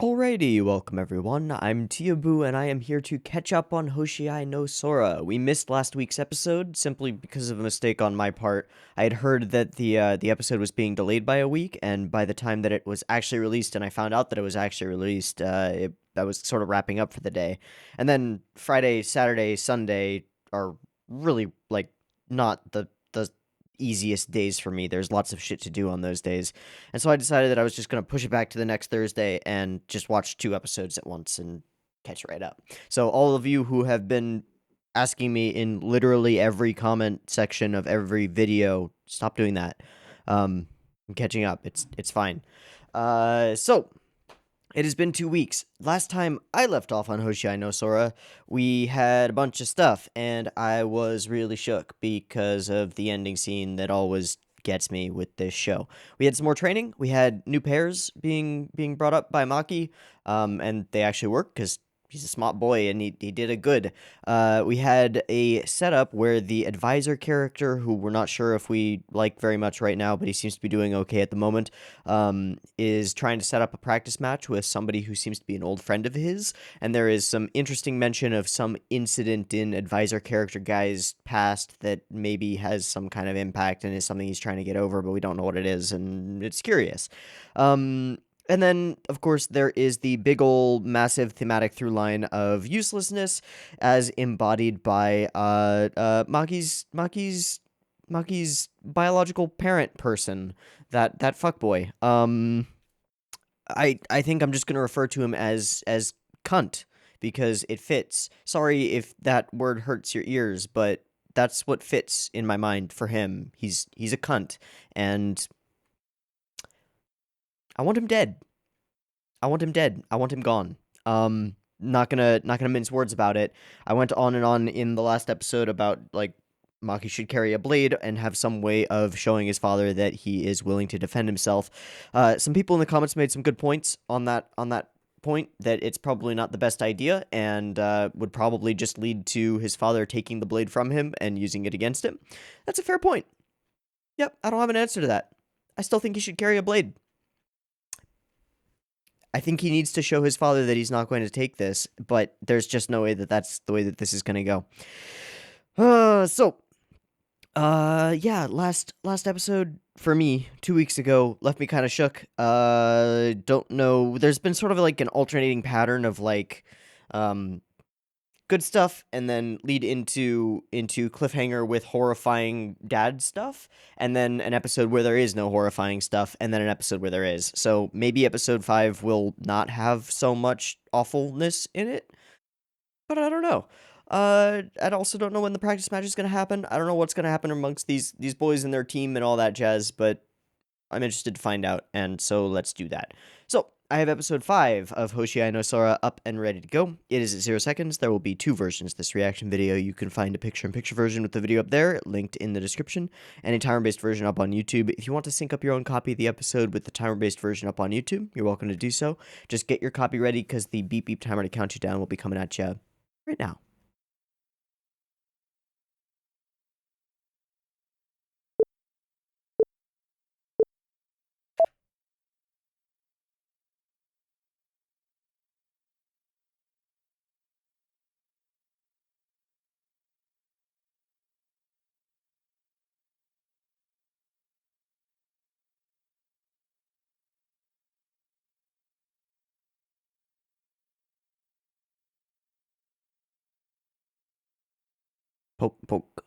Alrighty, welcome everyone. I'm Teeaboo, and I am here to catch up on Hoshiai no Sora. We missed last week's episode simply because of a mistake on my part. I had heard that the episode was being delayed by a week, and by the time that it was actually released, and I found out that it was actually released, I was sort of wrapping up for the day. And then Friday, Saturday, Sunday are really not the easiest days for me. There's lots of shit to do on those days. And so I decided that I was just going to push it back to the next Thursday and just watch 2 episodes at once and catch it right up. So all of you who have been asking me in literally every comment section of every video, stop doing that. I'm catching up. It's fine. So it has been 2 weeks. Last time I left off on Hoshiai no Sora, we had a bunch of stuff, and I was really shook because of the ending scene that always gets me with this show. We had some more training. We had new pairs being brought up by Maki, and they actually work because he's a smart boy and he did a good. We had a setup where the advisor character, who we're not sure if we like very much right now, but he seems to be doing okay at the moment, is trying to set up a practice match with somebody who seems to be an old friend of his. And there is some interesting mention of some incident in advisor character guy's past that maybe has some kind of impact and is something he's trying to get over, but we don't know what it is, and it's curious. And then, of course, there is the big old massive thematic through line of uselessness as embodied by Maki's biological parent person, that fuckboy. I think I'm just gonna refer to him as cunt because it fits. Sorry if that word hurts your ears, but that's what fits in my mind for him. He's a cunt, and I want him dead. I want him dead. I want him gone. Not gonna mince words about it. I went on and on in the last episode about like Maki should carry a blade and have some way of showing his father that he is willing to defend himself. Some people in the comments made some good points on that point that it's probably not the best idea and would probably just lead to his father taking the blade from him and using it against him. That's a fair point. Yep, I don't have an answer to that. I still think he should carry a blade. I think he needs to show his father that he's not going to take this, but there's just no way that that's the way that this is going to go. Yeah, last episode for me 2 weeks ago left me kind of shook. Don't know. There's been sort of like an alternating pattern of um, good stuff and then lead into cliffhanger with horrifying dad stuff, and then an episode where there is no horrifying stuff, and then an episode where there is. So maybe episode 5 will not have so much awfulness in it, but I don't know. I also don't know when the practice match is going to happen. I don't know what's going to happen amongst these boys and their team and all that jazz, but I'm interested to find out, and so let's do that. So, I have episode 5 of Hoshiai no Sora up and ready to go. It is at 0 seconds. There will be 2 versions of this reaction video. You can find a picture-in-picture version with the video up there, linked in the description, and a timer-based version up on YouTube. If you want to sync up your own copy of the episode with the timer-based version up on YouTube, you're welcome to do so. Just get your copy ready, because the beep beep timer to count you down will be coming at you right now. Poke, poke.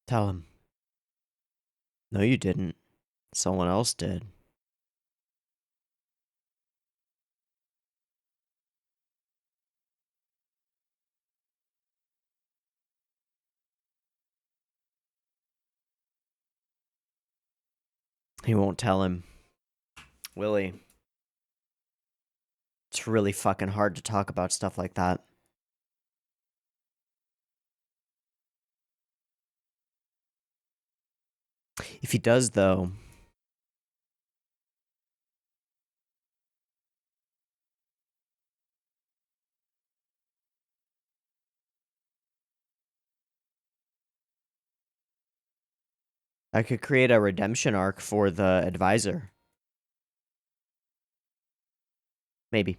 Tell him. No, you didn't. Someone else did. He won't tell him. Will he? It's really fucking hard to talk about stuff like that. If he does, though, I could create a redemption arc for the advisor. Maybe.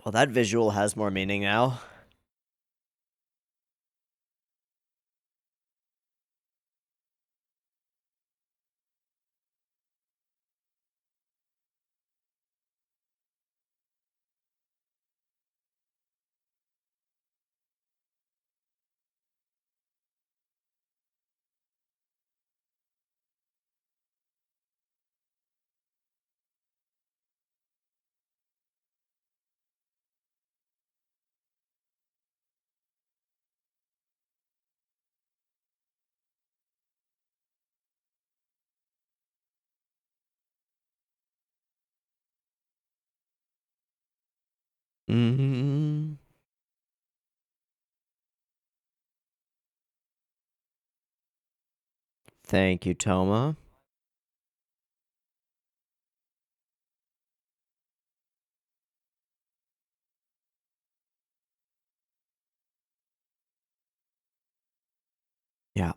Well, that visual has more meaning now. Mm-hmm. Thank you, Toma. Yeah.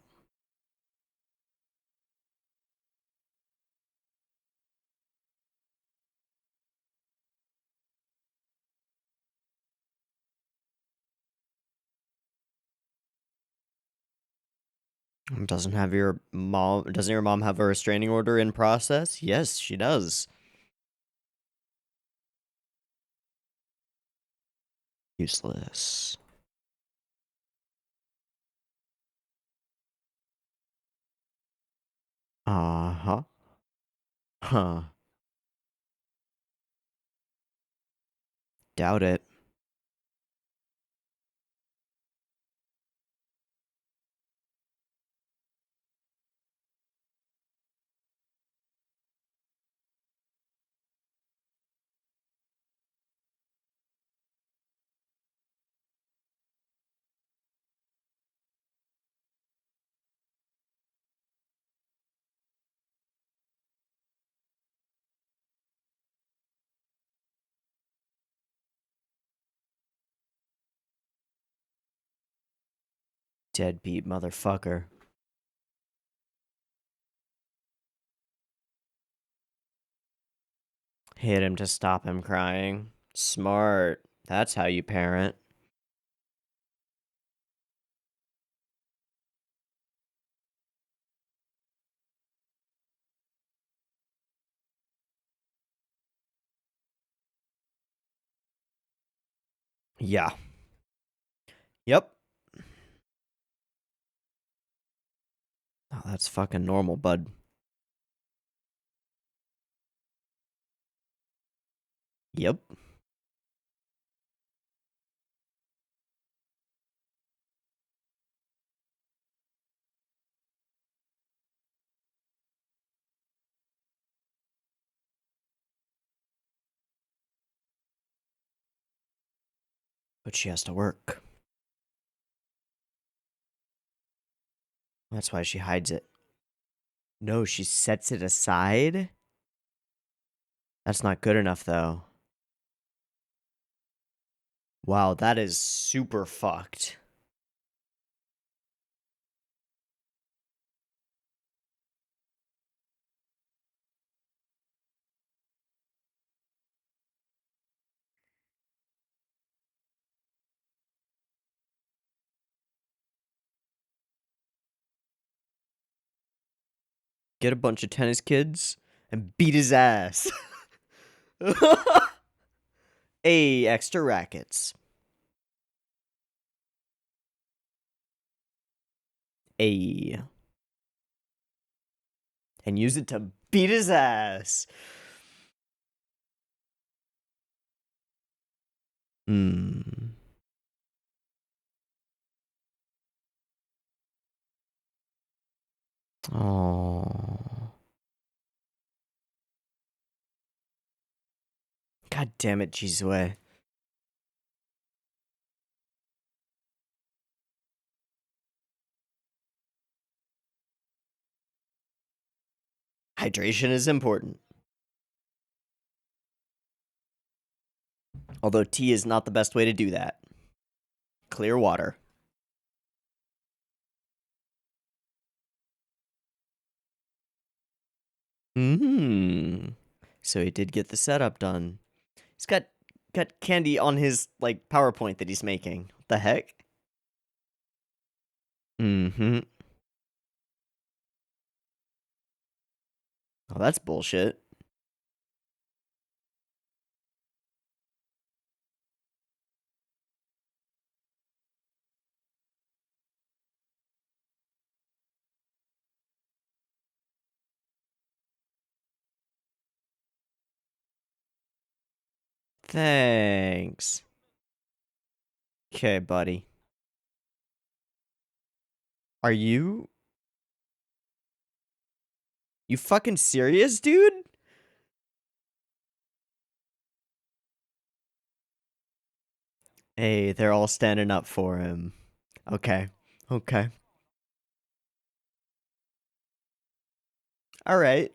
Doesn't your mom have a restraining order in process? Yes, she does. Useless. Uh-huh. Huh. Doubt it. Deadbeat motherfucker. Hit him to stop him crying. Smart. That's how you parent. Yeah. Yep. Oh, that's fucking normal, bud. Yep. But she has to work. That's why she hides it. No, she sets it aside? That's not good enough, though. Wow, that is super fucked. Get a bunch of tennis kids and beat his ass. Hey, extra rackets. Hey. And use it to beat his ass. Hmm. Oh. God damn it, Jizue. Hydration is important. Although tea is not the best way to do that. Clear water. So he did get the setup done. He's got candy on his like PowerPoint that he's making. What the heck? Mm-hmm. Oh, that's bullshit. Thanks. Okay, buddy. Are you fucking serious, dude? Hey, they're all standing up for him. Okay. Okay. All right.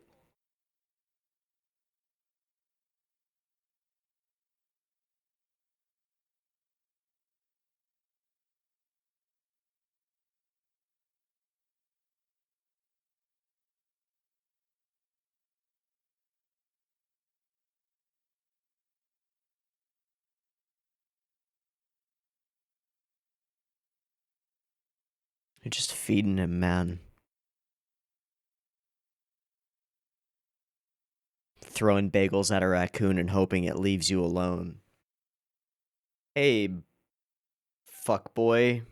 You're just feeding him, man. Throwing bagels at a raccoon and hoping it leaves you alone. Hey, fuck boy.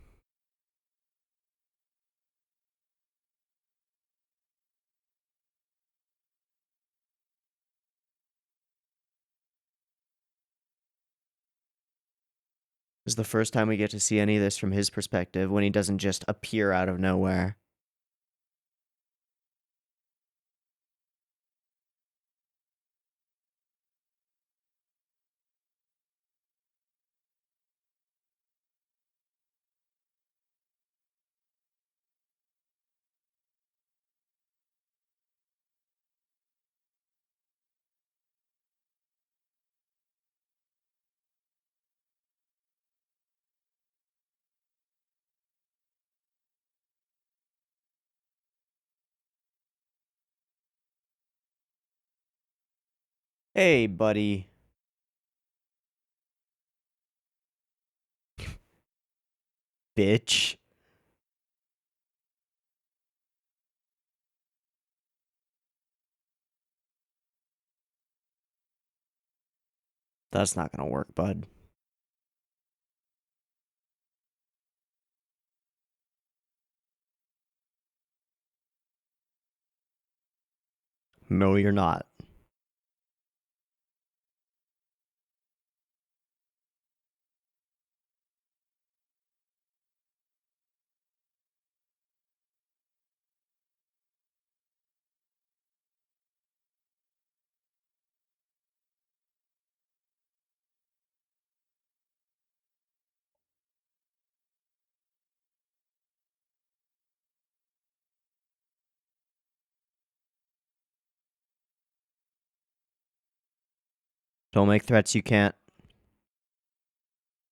This is the first time we get to see any of this from his perspective when he doesn't just appear out of nowhere. Hey, buddy. Bitch. That's not gonna work, bud. No, you're not. Don't make threats you can't.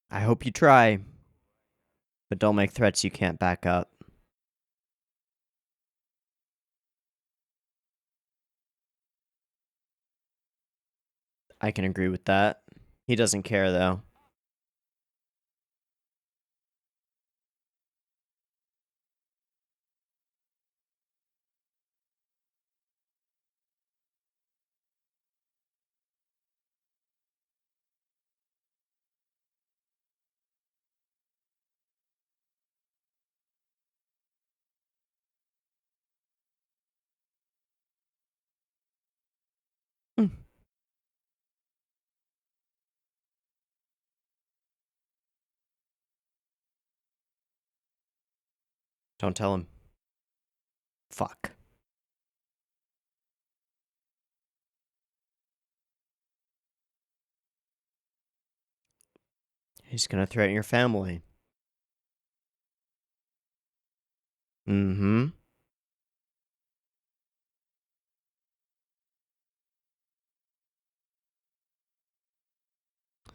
I hope you try, but don't make threats you can't back up. I can agree with that. He doesn't care, though. Mm. Don't tell him. Fuck. He's gonna threaten your family. Mm-hmm.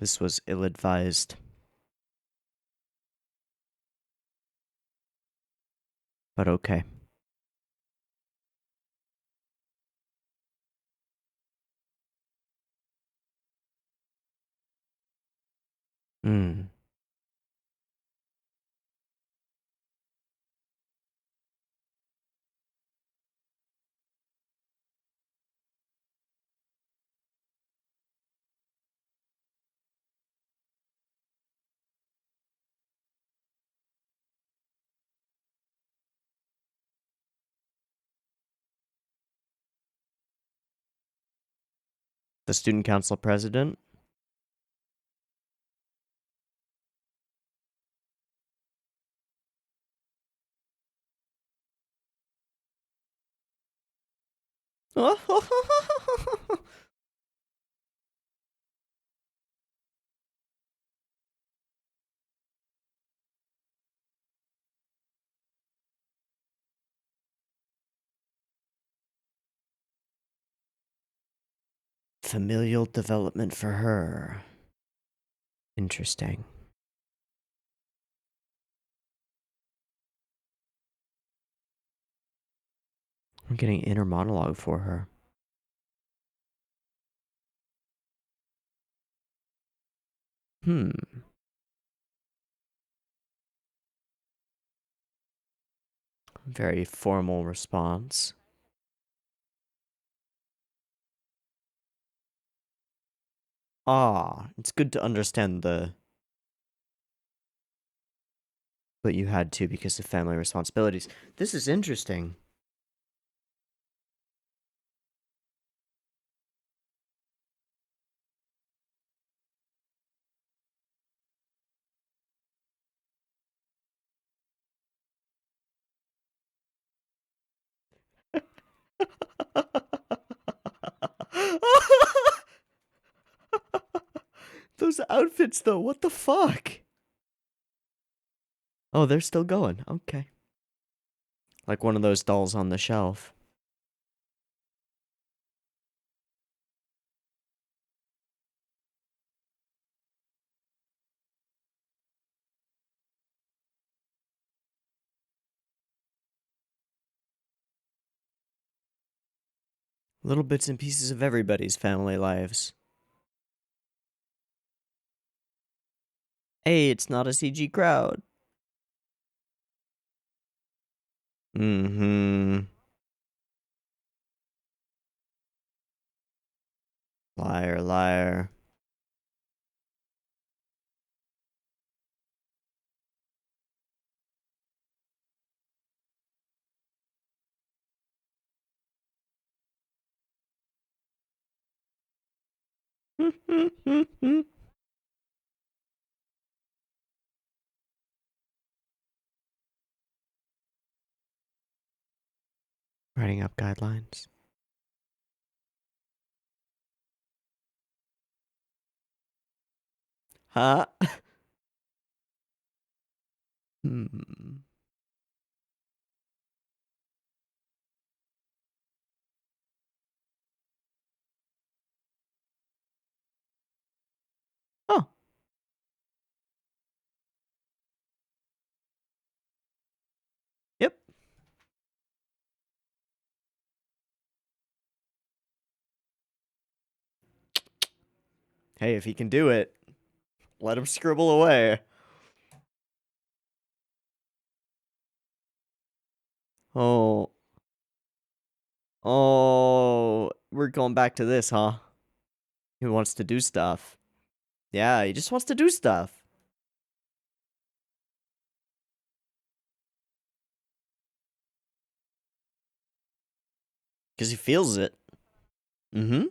This was ill-advised. But okay. Hmm. The student council president? Familial development for her. Interesting. I'm getting inner monologue for her. Hmm. Very formal response. Ah, it's good to understand the... But you had to because of family responsibilities. This is interesting. Those outfits, though, what the fuck? Oh, they're still going. Okay. Like one of those dolls on the shelf. Little bits and pieces of everybody's family lives. Hey, it's not a CG crowd. Mm-hmm. Liar, liar. Writing up guidelines. Huh? Hmm. Oh. Yep. Hey, if he can do it, let him scribble away. Oh. Oh. We're going back to this, huh? He wants to do stuff. Yeah, he just wants to do stuff. Because he feels it. Mm-hmm.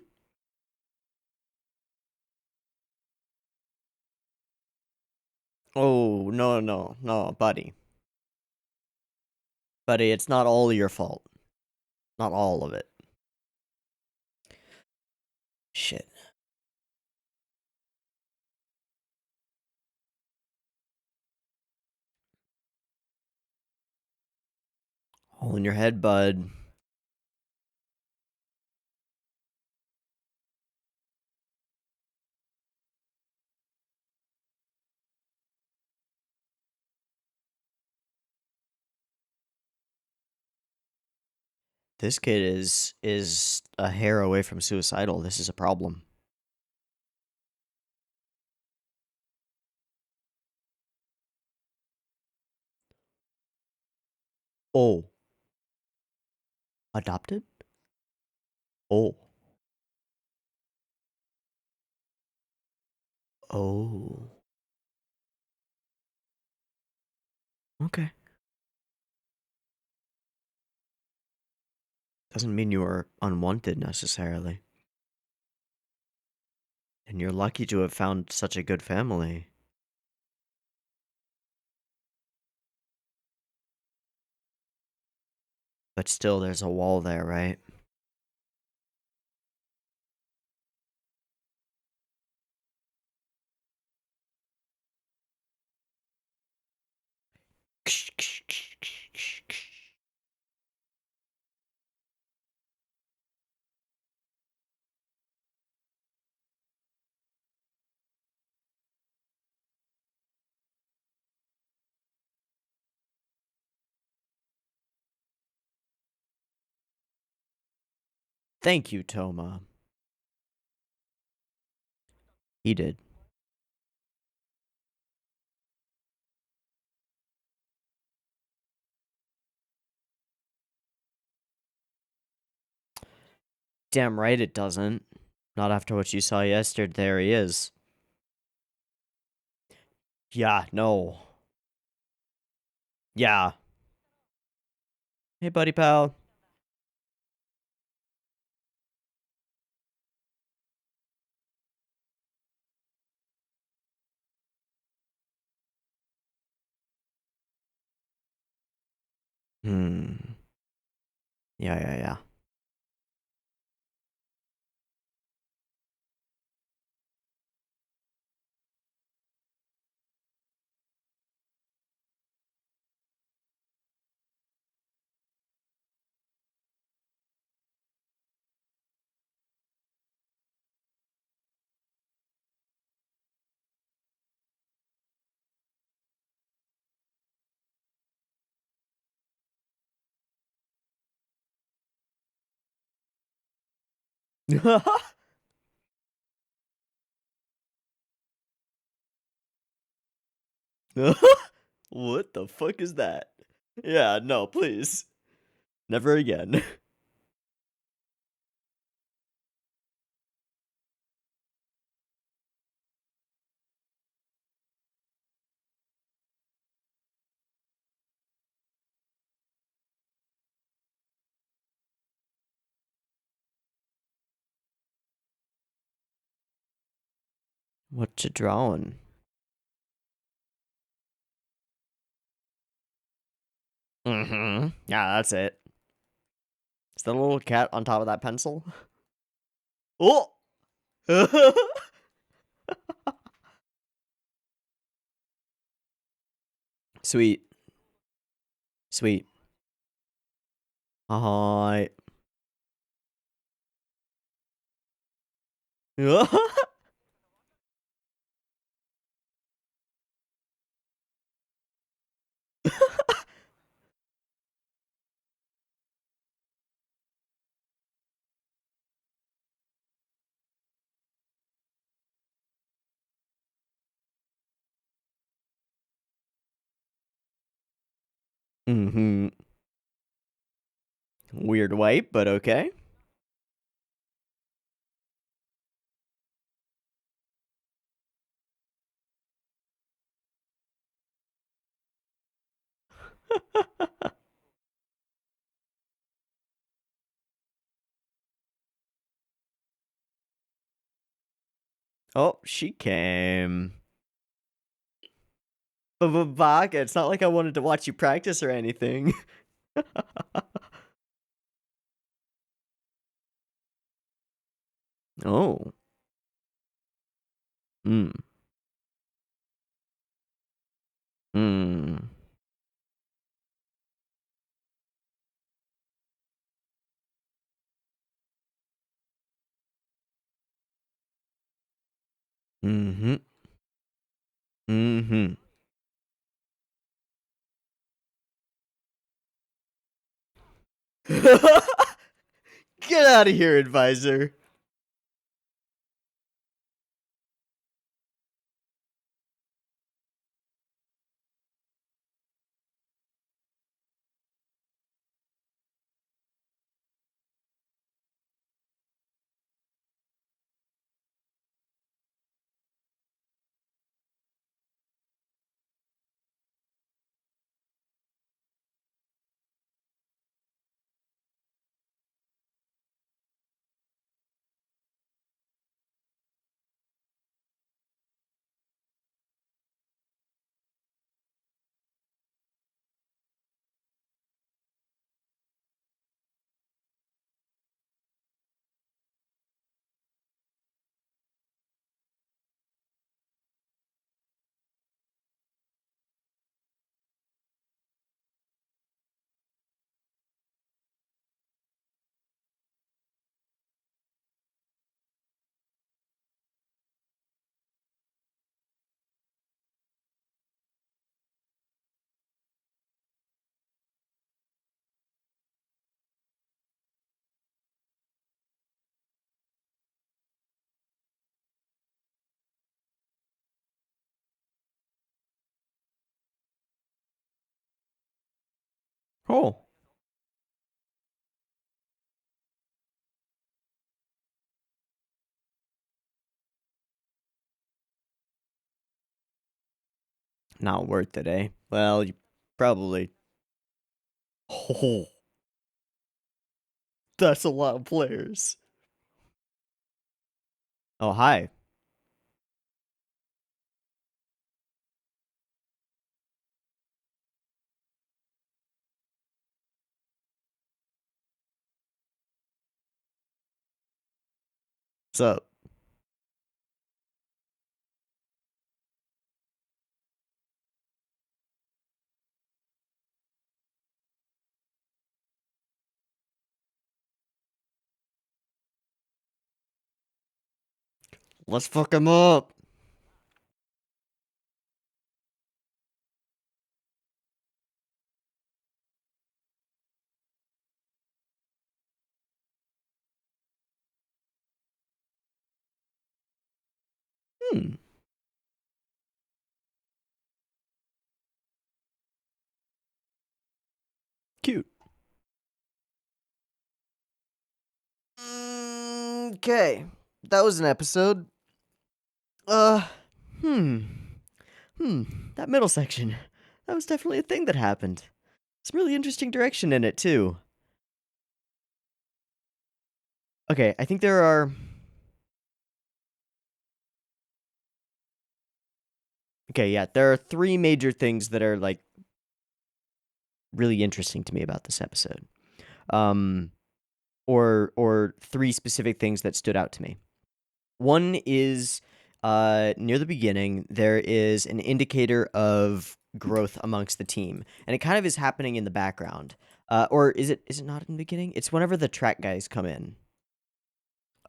Oh, no, no, no, buddy. Buddy, it's not all your fault. Not all of it. Shit. All in your head, bud. This kid is a hair away from suicidal. This is a problem. Oh. Adopted? Oh. Oh. Okay. Doesn't mean you are unwanted necessarily. And you're lucky to have found such a good family. But still, there's a wall there, right? Thank you, Toma. He did. Damn right it doesn't. Not after what you saw yesterday. There he is. Yeah, no. Yeah. Hey, buddy pal. Hmm. Yeah. What the fuck is that? Yeah, no, please. Never again. What you drawing? Mm-hmm. Yeah, that's it. Is that a little cat on top of that pencil? Oh! Sweet. Sweet. Hi. Mm-hmm. Weird wipe, but okay. Oh, she came. Baka, it's not like I wanted to watch you practice or anything. Oh. Mm. Mm. Mm-hmm. Mm-hmm. Get out of here, advisor. Oh. Not worth it, eh? Well, you probably... Oh. That's a lot of players. Oh, hi. What's up? Let's fuck him up. Hmm. Cute. Okay. That was an episode. Uh, hmm. That middle section. That was definitely a thing that happened. Some really interesting direction in it, too. Okay, I think there are... Okay, yeah, there are 3 major things that are, like, really interesting to me about this episode. Or 3 specific things that stood out to me. One is near the beginning, there is an indicator of growth amongst the team, and it kind of is happening in the background. Or is it not in the beginning? It's whenever the track guys come in.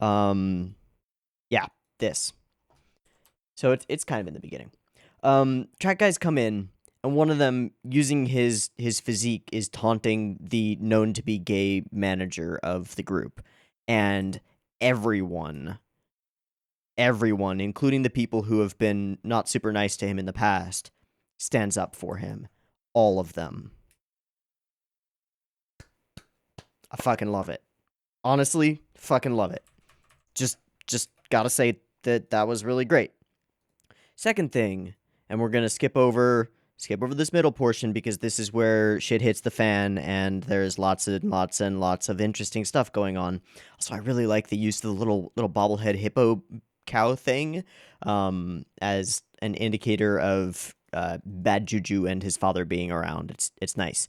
Yeah, this. So it's kind of in the beginning. Track guys come in, and one of them, using his physique, is taunting the known to be gay manager of the group, and everyone, including the people who have been not super nice to him in the past, stands up for him. All of them. I fucking love it. Honestly, fucking love it. Just gotta say that was really great. Second thing, and we're gonna skip over this middle portion because this is where shit hits the fan and there's lots of interesting stuff going on. Also, I really like the use of the little bobblehead hippo cow thing as an indicator of bad juju and his father being around. It's nice.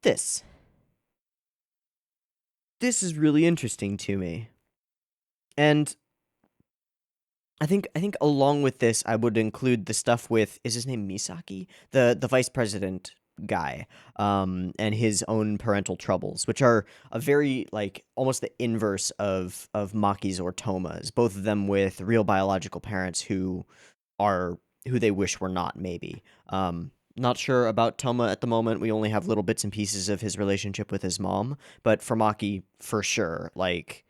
This is really interesting to me. And I think along with this, I would include the stuff with, is his name Misaki, the vice president guy, and his own parental troubles, which are a very, like, almost the inverse of Maki's or Toma's. Both of them with real biological parents who they wish were not, maybe. Not sure about Toma at the moment. We only have little bits and pieces of his relationship with his mom, but for Maki, for sure, like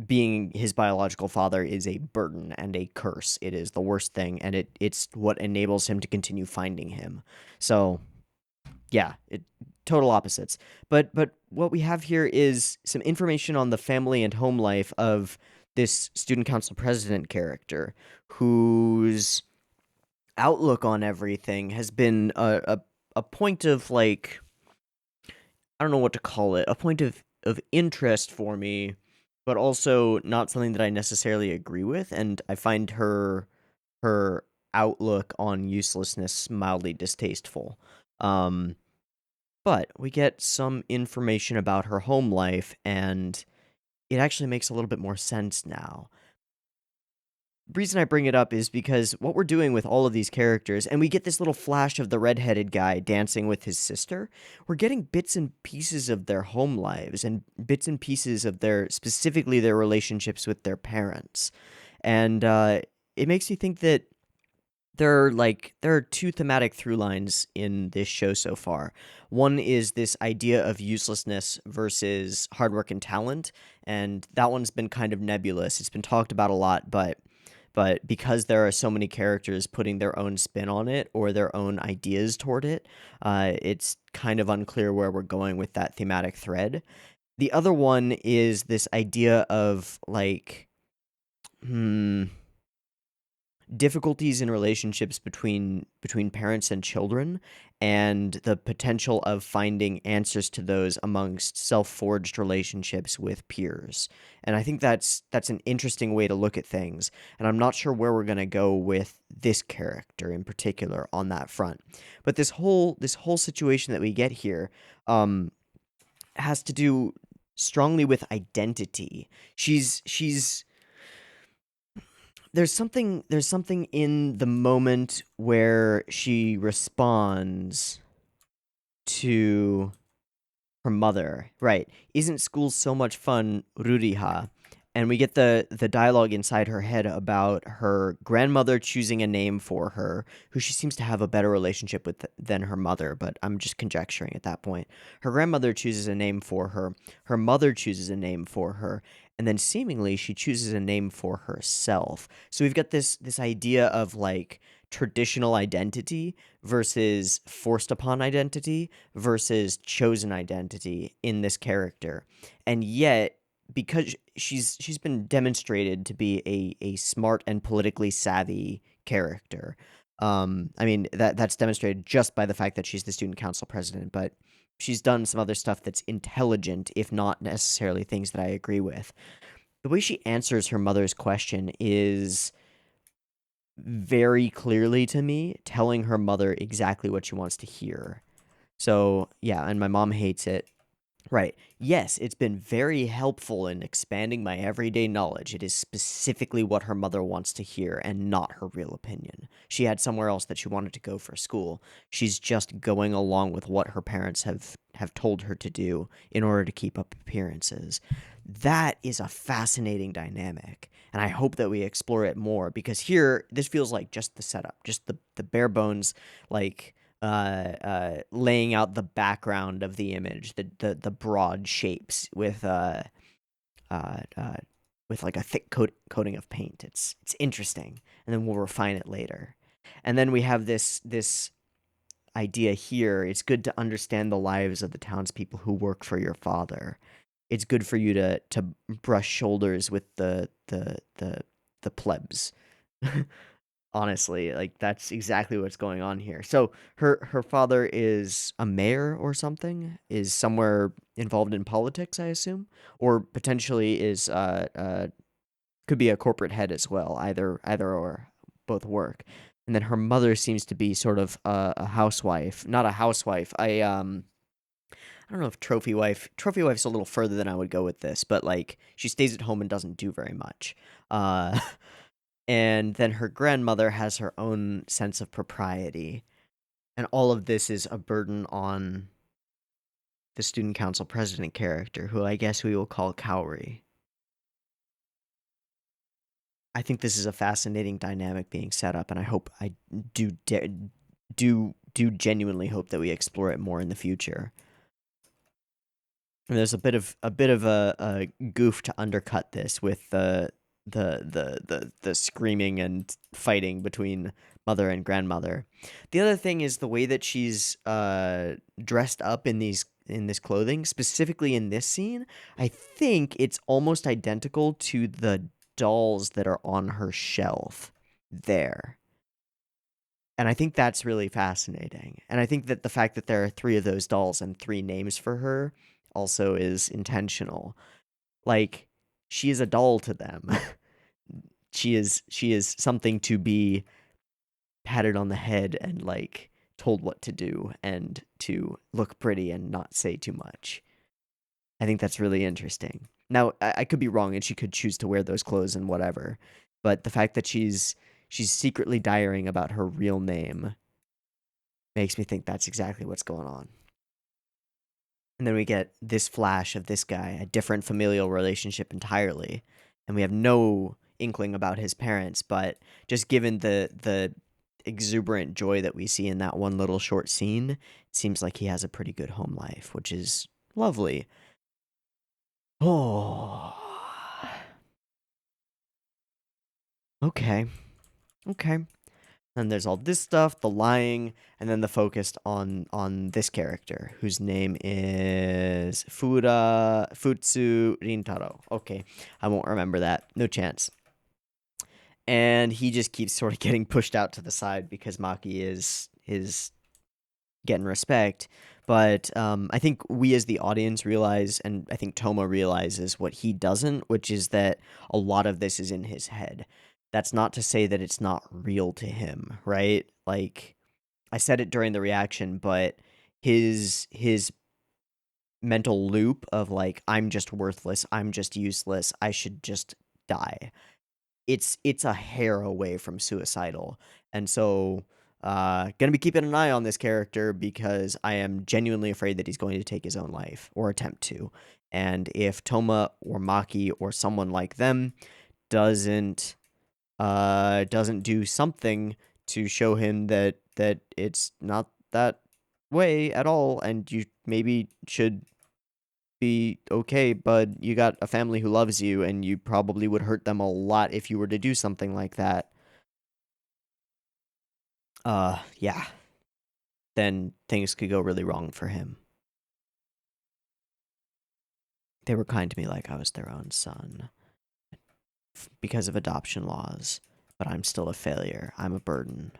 being his biological father is a burden and a curse. It is the worst thing, and it's what enables him to continue finding him. So yeah, total opposites. But what we have here is some information on the family and home life of this student council president character, whose outlook on everything has been a point of, like, I don't know what to call it, a point of interest for me, but also not something that I necessarily agree with, and I find her outlook on uselessness mildly distasteful. Um, but we get some information about her home life, and it actually makes a little bit more sense now. The reason I bring it up is because what we're doing with all of these characters, and we get this little flash of the redheaded guy dancing with his sister, we're getting bits and pieces of their home lives and bits and pieces of specifically their relationships with their parents. And it makes me think that there are two thematic through lines in this show so far. One is this idea of uselessness versus hard work and talent, and that one's been kind of nebulous. It's been talked about a lot, but because there are so many characters putting their own spin on it or their own ideas toward it, it's kind of unclear where we're going with that thematic thread. The other one is this idea of, like, difficulties in relationships between parents and children, and the potential of finding answers to those amongst self-forged relationships with peers. And I think that's an interesting way to look at things, and I'm not sure where we're going to go with this character in particular on that front. But this whole situation that we get here has to do strongly with identity. She's there's something in the moment where she responds to her mother, right? Isn't school so much fun, Ruriha? And we get the dialogue inside her head about her grandmother choosing a name for her, who she seems to have a better relationship with than her mother, but I'm just conjecturing at that point. Her grandmother chooses a name for her mother chooses a name for her, and then seemingly she chooses a name for herself. So we've got this idea of, like, traditional identity versus forced upon identity versus chosen identity in this character. And yet, because she's been demonstrated to be a smart and politically savvy character. I mean, that's demonstrated just by the fact that she's the student council president, but she's done some other stuff that's intelligent, if not necessarily things that I agree with. The way she answers her mother's question is very clearly, to me, telling her mother exactly what she wants to hear. So, yeah, and my mom hates it. Right. Yes, it's been very helpful in expanding my everyday knowledge. It is specifically what her mother wants to hear and not her real opinion. She had somewhere else that she wanted to go for school. She's just going along with what her parents have told her to do in order to keep up appearances. That is a fascinating dynamic, and I hope that we explore it more, because here this feels like just the setup, just the bare bones, like, laying out the background of the image, the broad shapes uh, uh, with like a thick coating of paint. It's interesting, and then we'll refine it later. And then we have this idea here. It's good to understand the lives of the townspeople who work for your father. It's good for you to brush shoulders with the plebs. Honestly, like, that's exactly what's going on here. So her father is a mayor or something, is somewhere involved in politics, I assume, or potentially is could be a corporate head as well. Either or, both work. And then her mother seems to be sort of a housewife, not a housewife. I don't know if trophy wife. Trophy wife's a little further than I would go with this, but, like, she stays at home and doesn't do very much. Uh and then her grandmother has her own sense of propriety, and all of this is a burden on the student council president character, who I guess we will call Cowrie. I think this is a fascinating dynamic being set up, and I hope I do do genuinely hope that we explore it more in the future. And there's a bit of a goof to undercut this with the screaming and fighting between mother and grandmother. The other thing is the way that she's dressed up in this clothing, specifically in this scene. I think it's almost identical to the dolls that are on her shelf there. And I think that's really fascinating. And I think that the fact that there are 3 of those dolls and 3 names for her also is intentional. Like, she is a doll to them. she is something to be patted on the head and, like, told what to do and to look pretty and not say too much. I think that's really interesting. Now, I could be wrong and she could choose to wear those clothes and whatever, but the fact that she's secretly diarying about her real name makes me think that's exactly what's going on. And then we get this flash of this guy, a different familial relationship entirely, and we have no inkling about his parents, but just given the exuberant joy that we see in that one little short scene, it seems like he has a pretty good home life, which is lovely. Oh. Okay. And there's all this stuff, the lying, and then the focus on this character, whose name is Futsu Rintaro. Okay, I won't remember that. No chance. And he just keeps sort of getting pushed out to the side because Maki is getting respect. But I think we as the audience realize, and I think Toma realizes what he doesn't, which is that a lot of this is in his head. That's not to say that it's not real to him, right? Like, I said it during the reaction, but his mental loop of, like, I'm just worthless, I'm just useless, I should just die. It's a hair away from suicidal. And so gonna be keeping an eye on this character because I am genuinely afraid that he's going to take his own life or attempt to. And if Toma or Maki or someone like them doesn't do something to show him that it's not that way at all, and you maybe should be okay, bud. You got a family who loves you, and you probably would hurt them a lot if you were to do something like that. Yeah. Then things could go really wrong for him. They were kind to me like I was their own son because of adoption laws, but I'm still a failure. I'm a burden.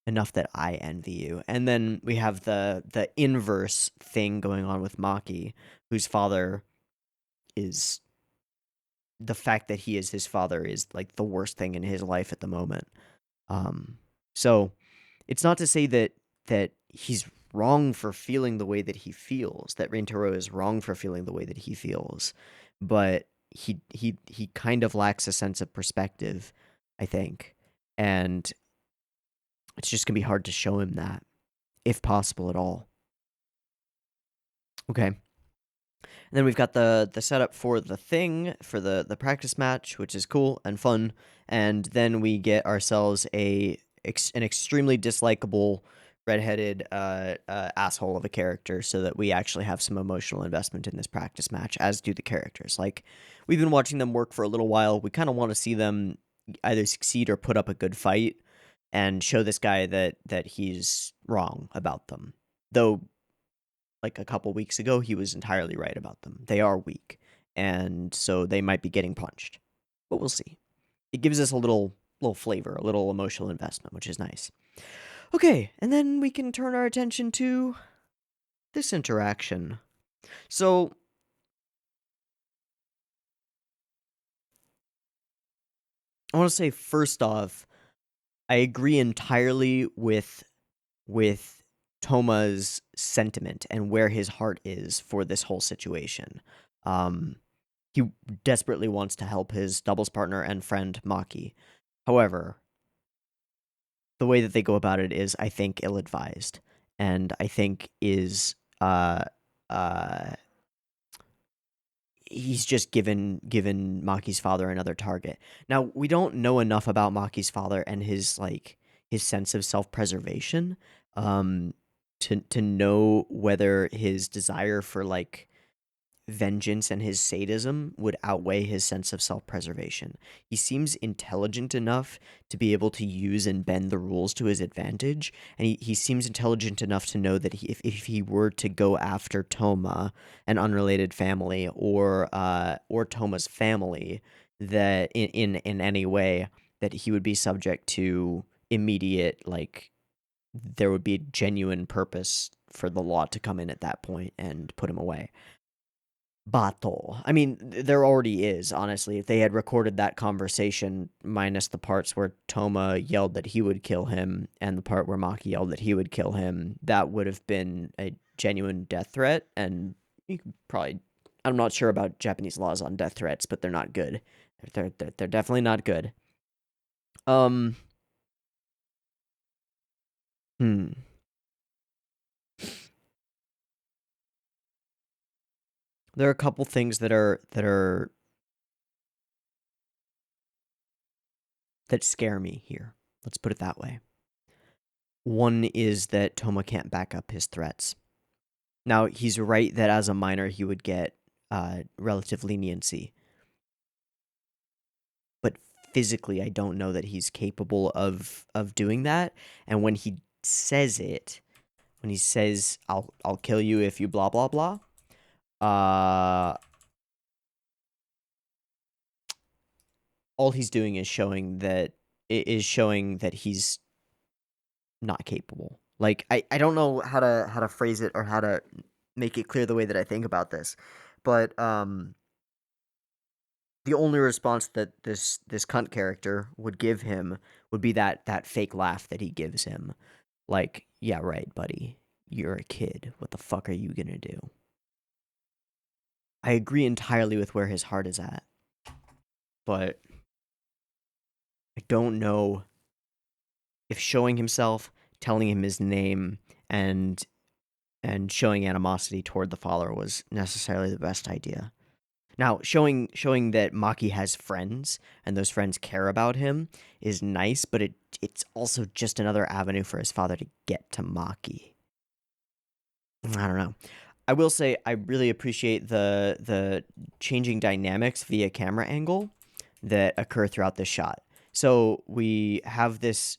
Enough that I envy you. And then we have the inverse thing going on with Maki, whose father is the fact that he is his father is like the worst thing in his life at the moment. So it's not to say that he's wrong for feeling the way that he feels, that Rintaro is wrong for feeling the way that he feels, but he kind of lacks a sense of perspective, I think. And it's just going to be hard to show him that, if possible at all. Okay. And then we've got the setup for the thing, for the practice match, which is cool and fun. And then we get ourselves an extremely dislikable redheaded asshole of a character so that we actually have some emotional investment in this practice match, as do the characters. Like, we've been watching them work for a little while. We kind of want to see them either succeed or put up a good fight and show this guy that he's wrong about them. Though, like a couple weeks ago, he was entirely right about them. They are weak, and so they might be getting punched. But we'll see. It gives us a little flavor, a little emotional investment, which is nice. Okay, and then we can turn our attention to this interaction. So, I want to say first off, I agree entirely with Toma's sentiment and where his heart is for this whole situation. He desperately wants to help his doubles partner and friend Maki. However, the way that they go about it is, I think, ill-advised, and I think is he's just given Maki's father another target. Now, we don't know enough about Maki's father and his, like, his sense of self-preservation, to know whether his desire for like vengeance and his sadism would outweigh his sense of self-preservation. He seems intelligent enough to be able to use and bend the rules to his advantage, and he seems intelligent enough to know that if he were to go after Toma, an unrelated family, or Toma's family, that in any way, that he would be subject to immediate, like, there would be a genuine purpose for the law to come in at that point and put him away. Battle. I mean, there already is, honestly. If they had recorded that conversation, minus the parts where Toma yelled that he would kill him, and the part where Maki yelled that he would kill him, that would have been a genuine death threat, and you could probably... I'm not sure about Japanese laws on death threats, but they're not good. They're definitely not good. Hmm. There are a couple things that scare me here. Let's put it that way. One is that Toma can't back up his threats. Now, he's right that as a minor he would get relative leniency. But physically, I don't know that he's capable of doing that. And when he says it, when he says, I'll kill you if you blah, blah, blah, all he's doing is showing that he's not capable. Like, I don't know how to phrase it or how to make it clear the way that I think about this, but the only response that this cunt character would give him would be that fake laugh that he gives him, like, yeah, right, buddy, you're a kid. What the fuck are you gonna do? I agree entirely with where his heart is at, but I don't know if showing himself, telling him his name, and showing animosity toward the follower was necessarily the best idea. Now, showing that Maki has friends and those friends care about him is nice, but it's also just another avenue for his father to get to Maki. I don't know. I will say I really appreciate the changing dynamics via camera angle that occur throughout this shot. So we have this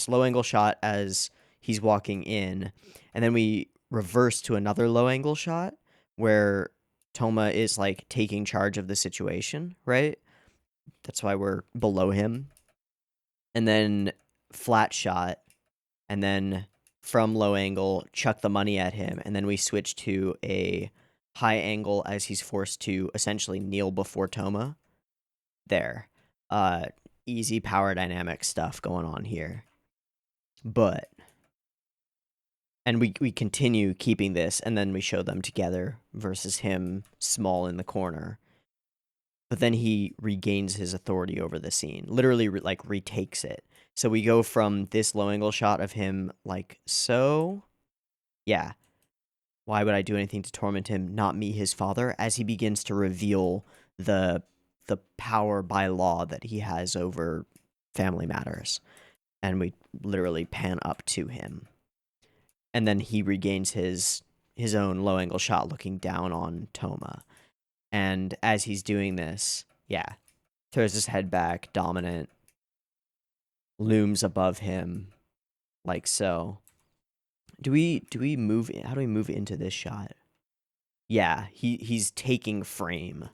low angle shot as he's walking in, and then we reverse to another low angle shot where Toma is like taking charge of the situation, right? That's why we're below him. And then flat shot, and then from low angle, chuck the money at him, and then we switch to a high angle as he's forced to essentially kneel before Toma. There. Easy power dynamic stuff going on here. But... And we continue keeping this, and then we show them together versus him small in the corner. But then he regains his authority over the scene. Literally, retakes it. So we go from this low-angle shot of him, like so... Yeah. Why would I do anything to torment him? Not me, his father, as he begins to reveal the power by law that he has over family matters. And we literally pan up to him. And then he regains his own low-angle shot looking down on Toma. And as he's doing this, yeah, throws his head back, dominant, looms above him, like so. Do we move? How do we move into this shot? Yeah, he's taking frame.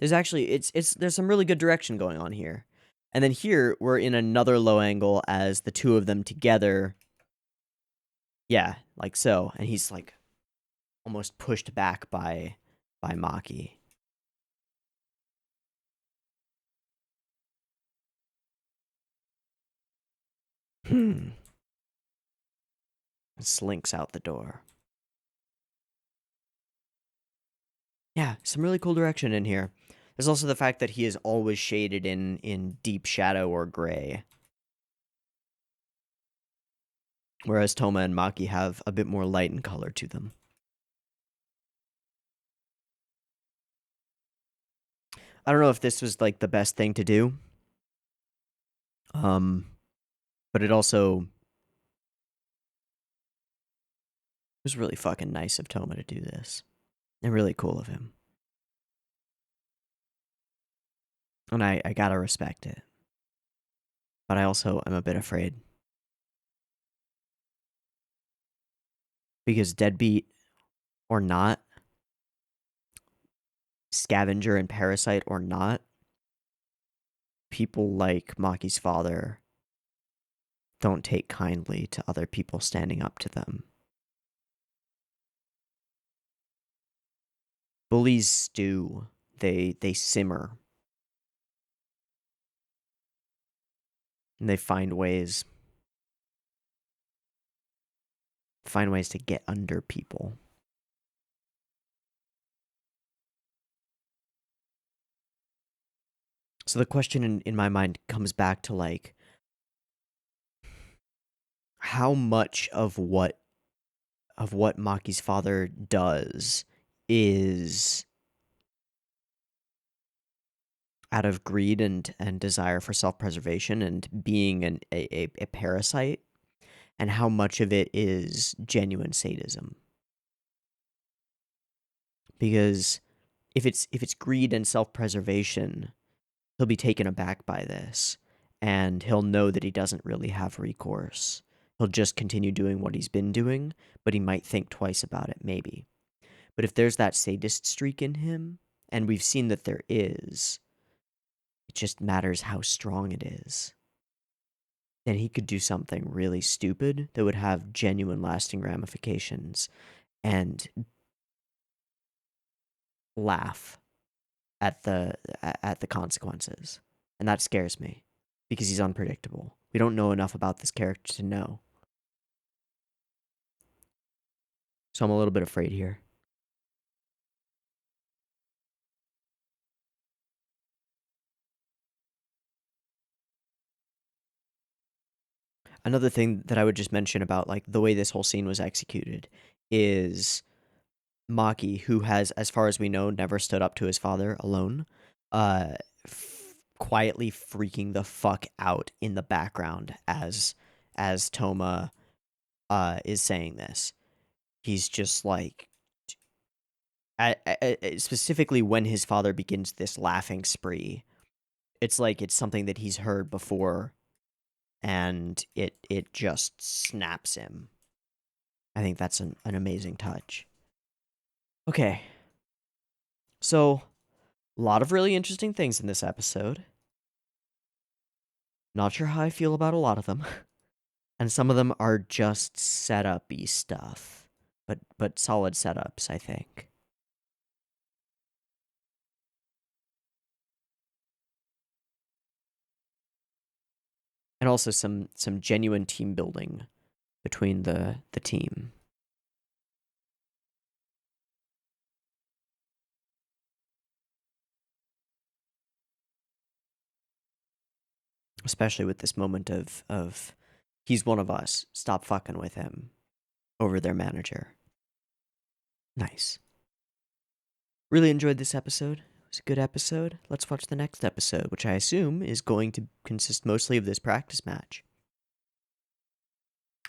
There's actually there's some really good direction going on here. And then here we're in another low angle as the two of them together. Yeah, like so, and he's like almost pushed back by Maki. Slinks out the door. Yeah, some really cool direction in here. There's also the fact that he is always shaded in deep shadow or gray. Whereas Toma and Maki have a bit more light and color to them. I don't know if this was like the best thing to do. But it also was really fucking nice of Toma to do this. And really cool of him. And I gotta respect it. But I also am a bit afraid. Because deadbeat or not, scavenger and parasite or not, people like Maki's father don't take kindly to other people standing up to them. Bullies stew. They simmer. And they find ways to get under people. So the question in my mind comes back to like how much of what Maki's father does is out of greed and desire for self-preservation and being a parasite, and how much of it is genuine sadism. Because if it's greed and self-preservation, he'll be taken aback by this, and he'll know that he doesn't really have recourse. He'll just continue doing what he's been doing, but he might think twice about it, maybe. But if there's that sadist streak in him, and we've seen that there is, it just matters how strong it is. Then he could do something really stupid that would have genuine lasting ramifications and laugh at the consequences. And that scares me because he's unpredictable. We don't know enough about this character to know. So I'm a little bit afraid here. Another thing that I would just mention about like the way this whole scene was executed is Maki, who has, as far as we know, never stood up to his father alone, uh, quietly freaking the fuck out in the background as Toma is saying this. He's just like, specifically when his father begins this laughing spree, it's like it's something that he's heard before, and it just snaps him. I think that's an amazing touch. Okay, so a lot of really interesting things in this episode. Not sure how I feel about a lot of them. And some of them are just setup-y stuff. But solid setups, I think. And also some genuine team building between the team. Especially with this moment of he's one of us, stop fucking with him, over their manager. Nice. Really enjoyed this episode. It was a good episode. Let's watch the next episode, which I assume is going to consist mostly of this practice match.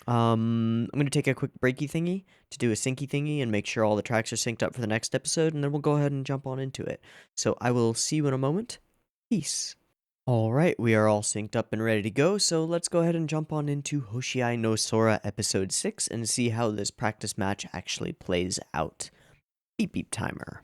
I'm going to take a quick breaky thingy to do a syncy thingy and make sure all the tracks are synced up for the next episode, and then we'll go ahead and jump on into it. So I will see you in a moment. Peace. All right, we are all synced up and ready to go, so let's go ahead and jump on into Hoshiai no Sora episode 6 and see how this practice match actually plays out. Beep beep timer.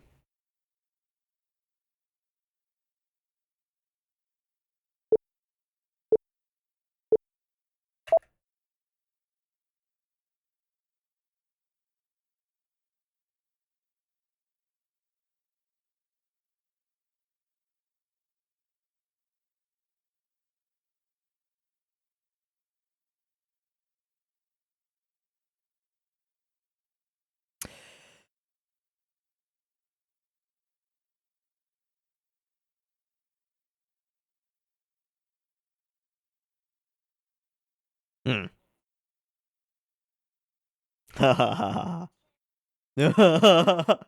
Hmm. Ha ha ha ha.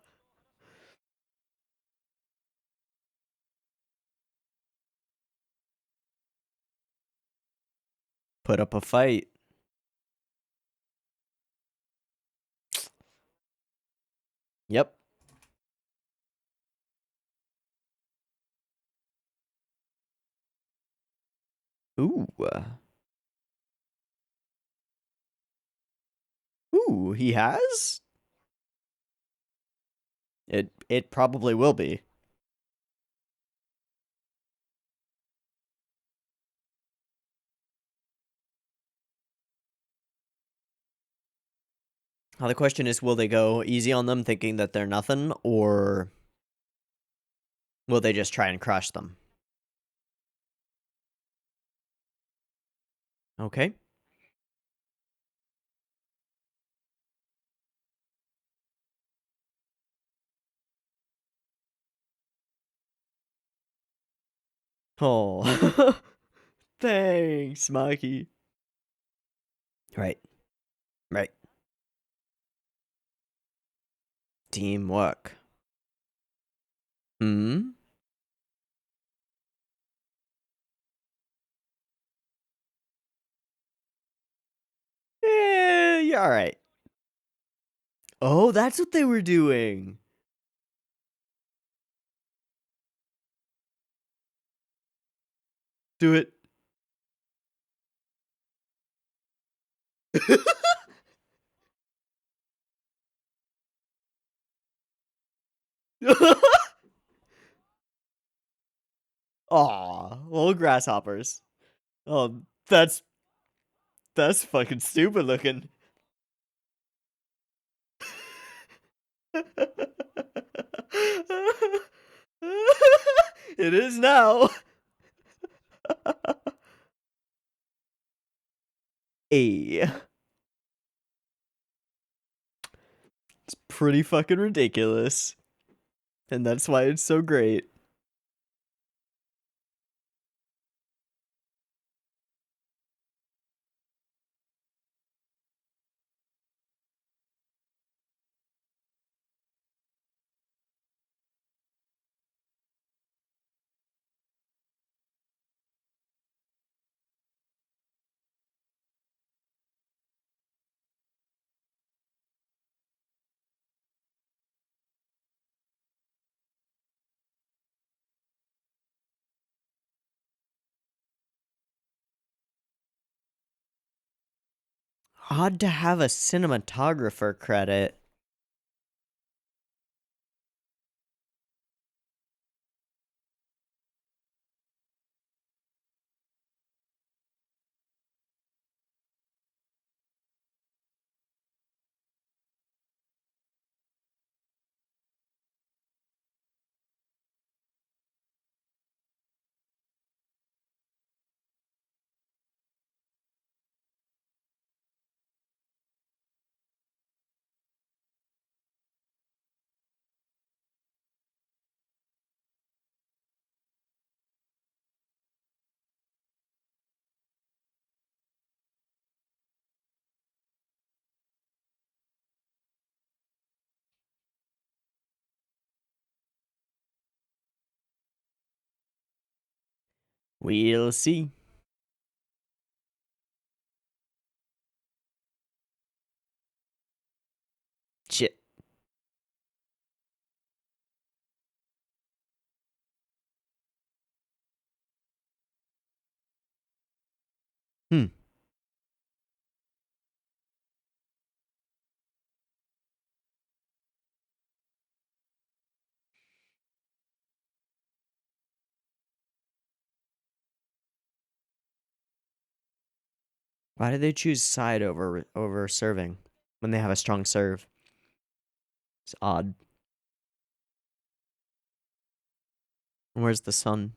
Put up a fight. Yep. Ooh. Ooh, he has? It probably will be. Now the question is, will they go easy on them thinking that they're nothing, or will they just try and crush them? Okay. Oh. Thanks, Maki. Right. Right. Teamwork. Hmm? Yeah, alright. Oh, that's what they were doing. Do it. Aw, little grasshoppers. Oh, that's fucking stupid looking. It is now. A. It's pretty fucking ridiculous. And that's why it's so great. Odd to have a cinematographer credit. We'll see. Shit. Hmm. Why did they choose side over serving when they have a strong serve? It's odd. Where's the sun?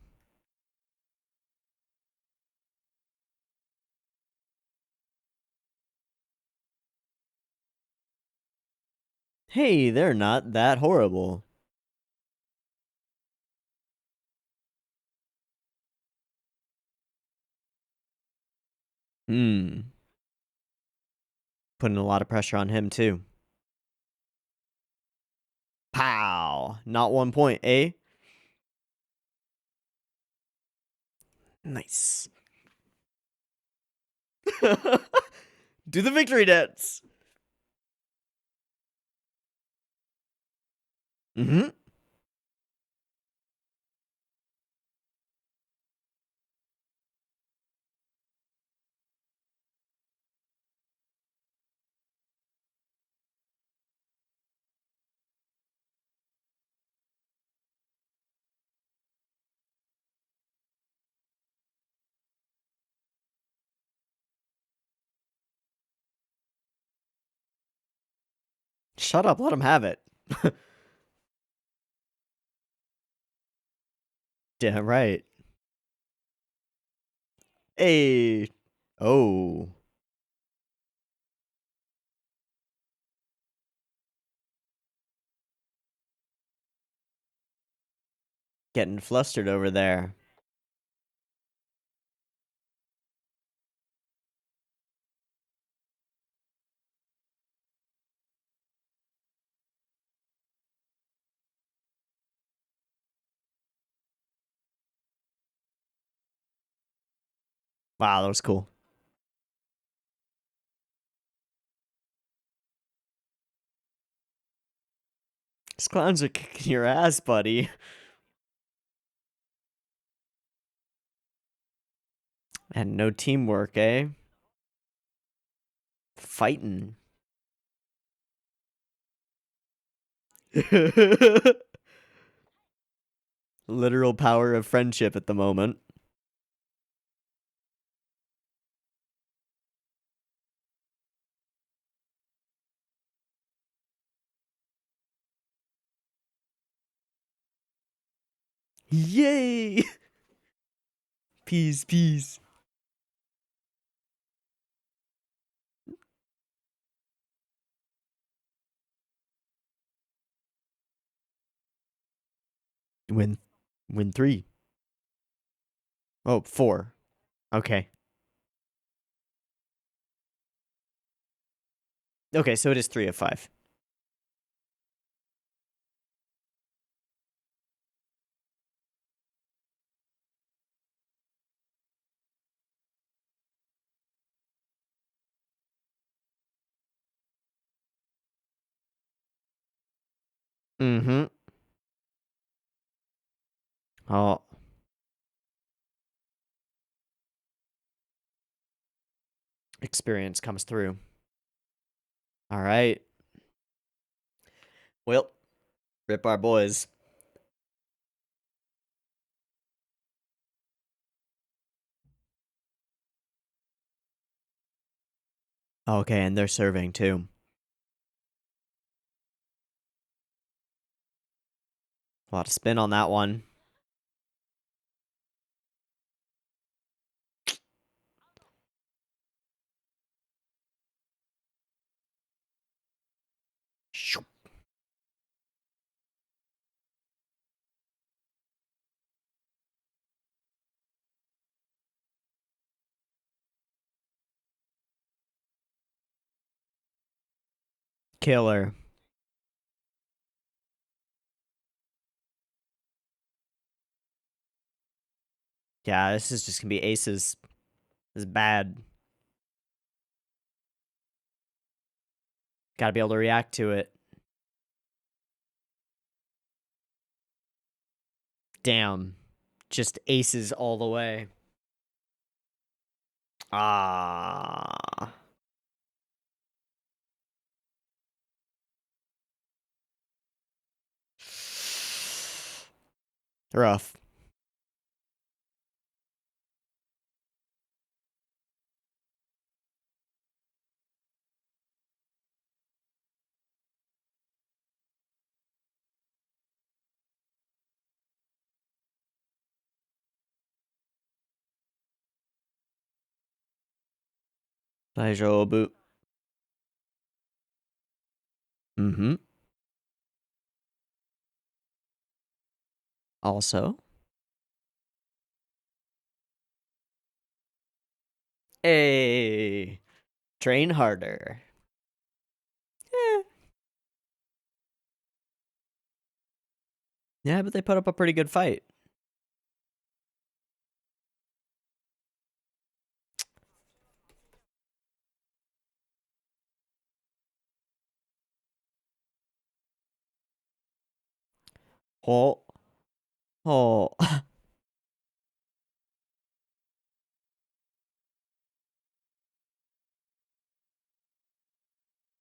Hey, they're not that horrible. Hmm. Putting a lot of pressure on him, too. Pow! Not 1 point, eh? Nice. Do the victory dance. Mm-hmm. Shut up, let him have it. Damn right. Hey. Oh. Getting flustered over there. Wow, that was cool. These clowns are kicking your ass, buddy. And no teamwork, eh? Fighting. Literal power of friendship at the moment. Yay! Peace, peace. Win 3. Oh, 4. Okay. Okay, so it is 3 of 5. Mm-hmm. Oh. Experience comes through. All right. Well, rip our boys. Okay, and they're serving too. A lot of spin on that one. Killer. Yeah, this is just gonna be aces. This is bad. Gotta be able to react to it. Damn. Just aces all the way. Ah. Rough. Teeaboo. Mm-hmm. Also. Hey. Train harder. Eh. Yeah, but they put up a pretty good fight. Oh. Oh.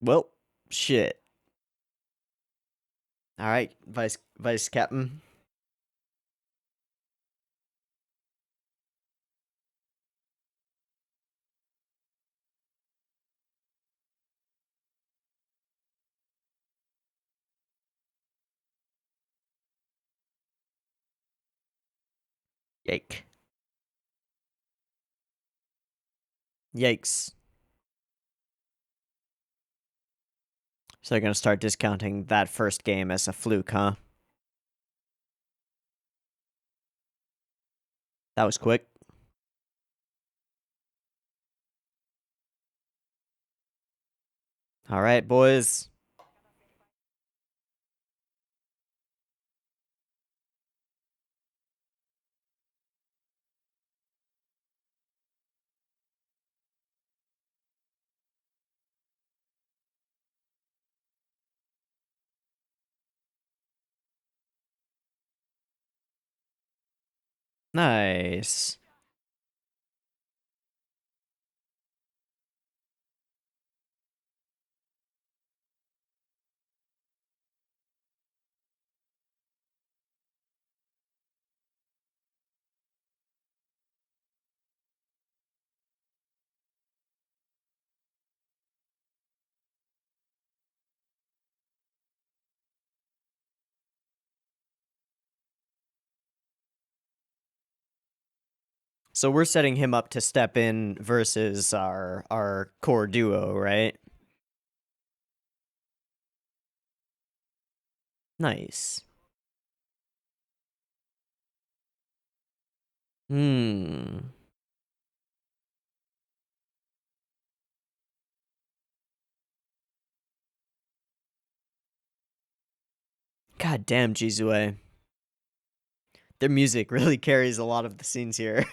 Well, shit. All right, Vice Captain. Yike. Yikes. So they're gonna start discounting that first game as a fluke, huh? That was quick. All right, boys. Nice. So we're setting him up to step in versus our core duo, right? Nice. Hmm. God damn, Jizue. Their music really carries a lot of the scenes here.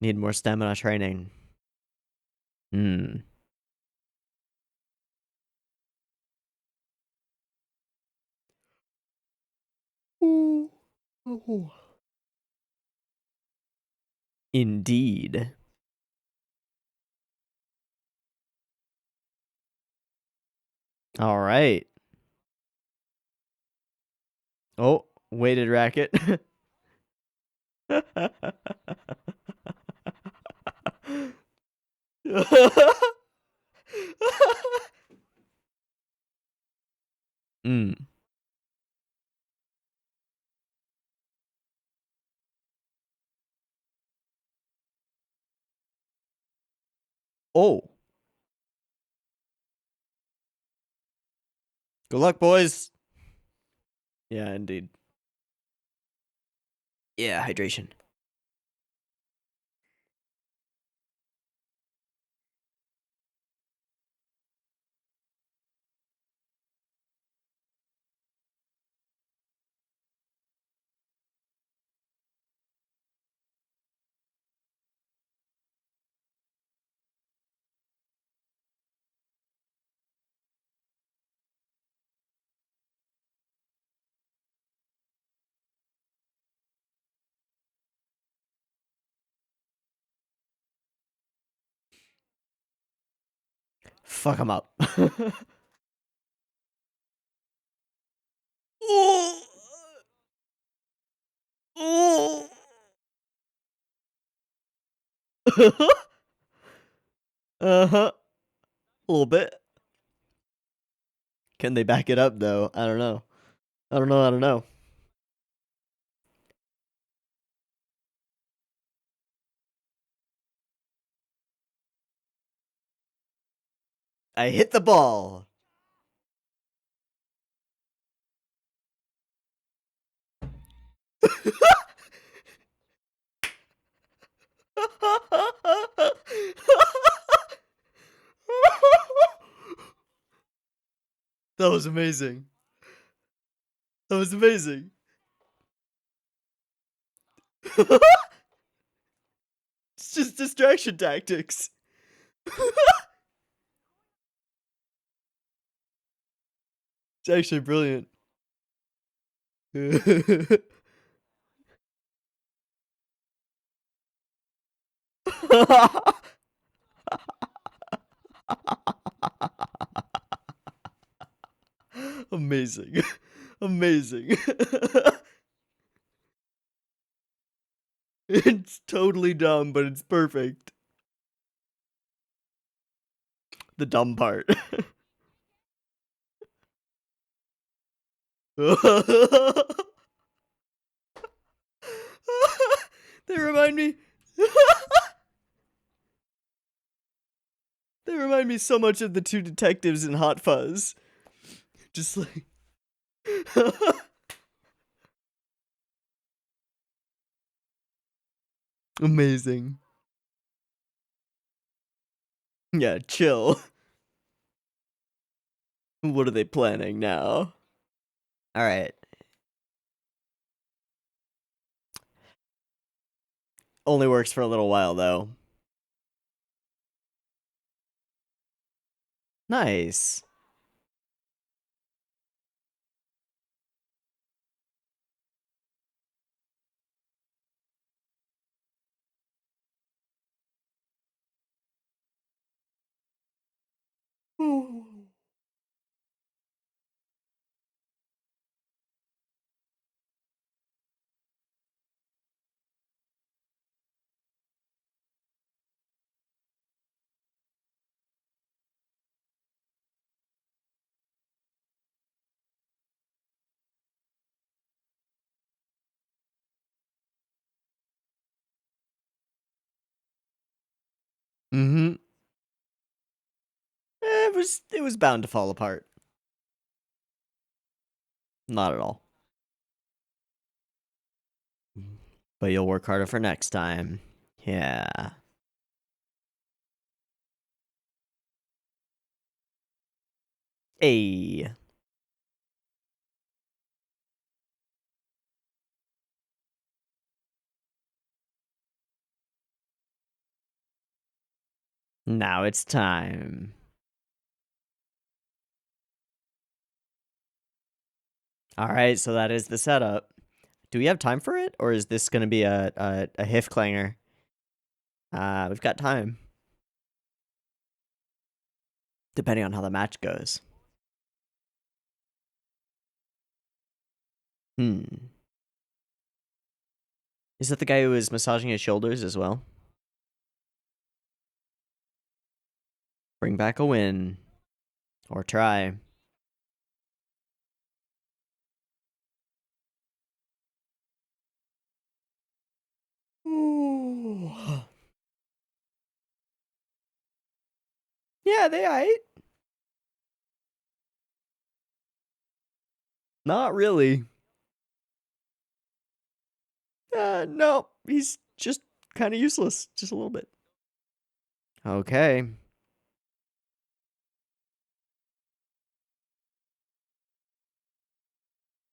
Need more stamina training. Hmm. Ooh. Ooh. Indeed. All right. Oh, weighted racket. mm. Oh, good luck, boys. Yeah, indeed. Yeah, hydration. Fuck him up. Uh-huh. A little bit. Can they back it up though? I don't know. I don't know. I hit the ball. That was amazing. That was amazing. just distraction tactics. It's actually brilliant. Amazing. Amazing. It's totally dumb, but it's perfect. The dumb part. They remind me. They remind me so much of the two detectives in Hot Fuzz. Just like. Amazing. Yeah, chill. What are they planning now? Alright. Only works for a little while, though. Nice. Mm-hmm. It was bound to fall apart. Not at all. But you'll work harder for next time. Yeah. Hey. Now it's time. Alright, so that is the setup. Do we have time for it? Or is this gonna be a hiff clanger? We've got time. Depending on how the match goes. Is that the guy who was massaging his shoulders as well? Bring back a win. Or try. Ooh. Yeah, they aight. Not really. No, he's just kind of useless. Just a little bit. Okay.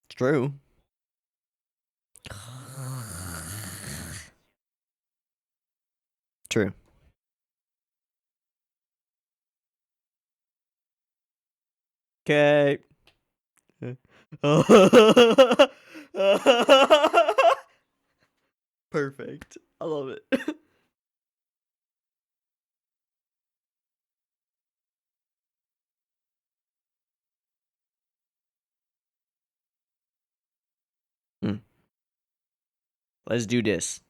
It's true. True. Okay. Perfect. I love it. Let's do this.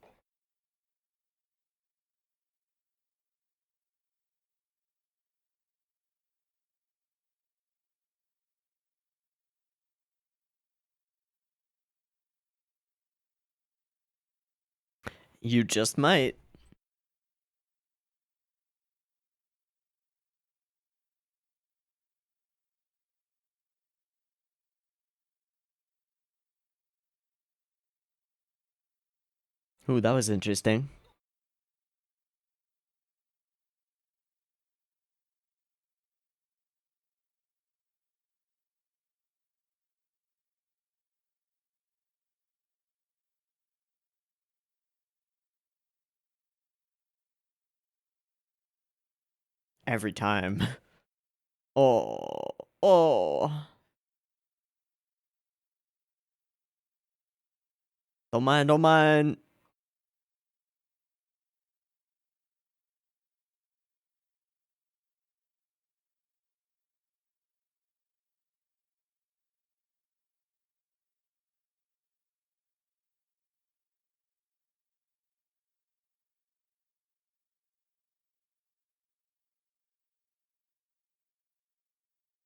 You just might. Ooh, that was interesting. Every time. Oh. Oh. Don't mind, don't mind.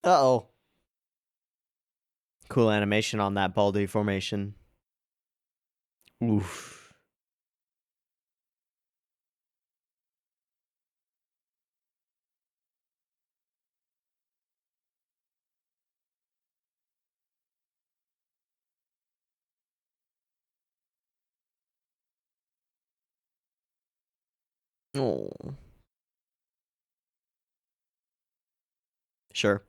Uh-oh. Cool animation on that Baldy formation. Oof. Oh. Sure.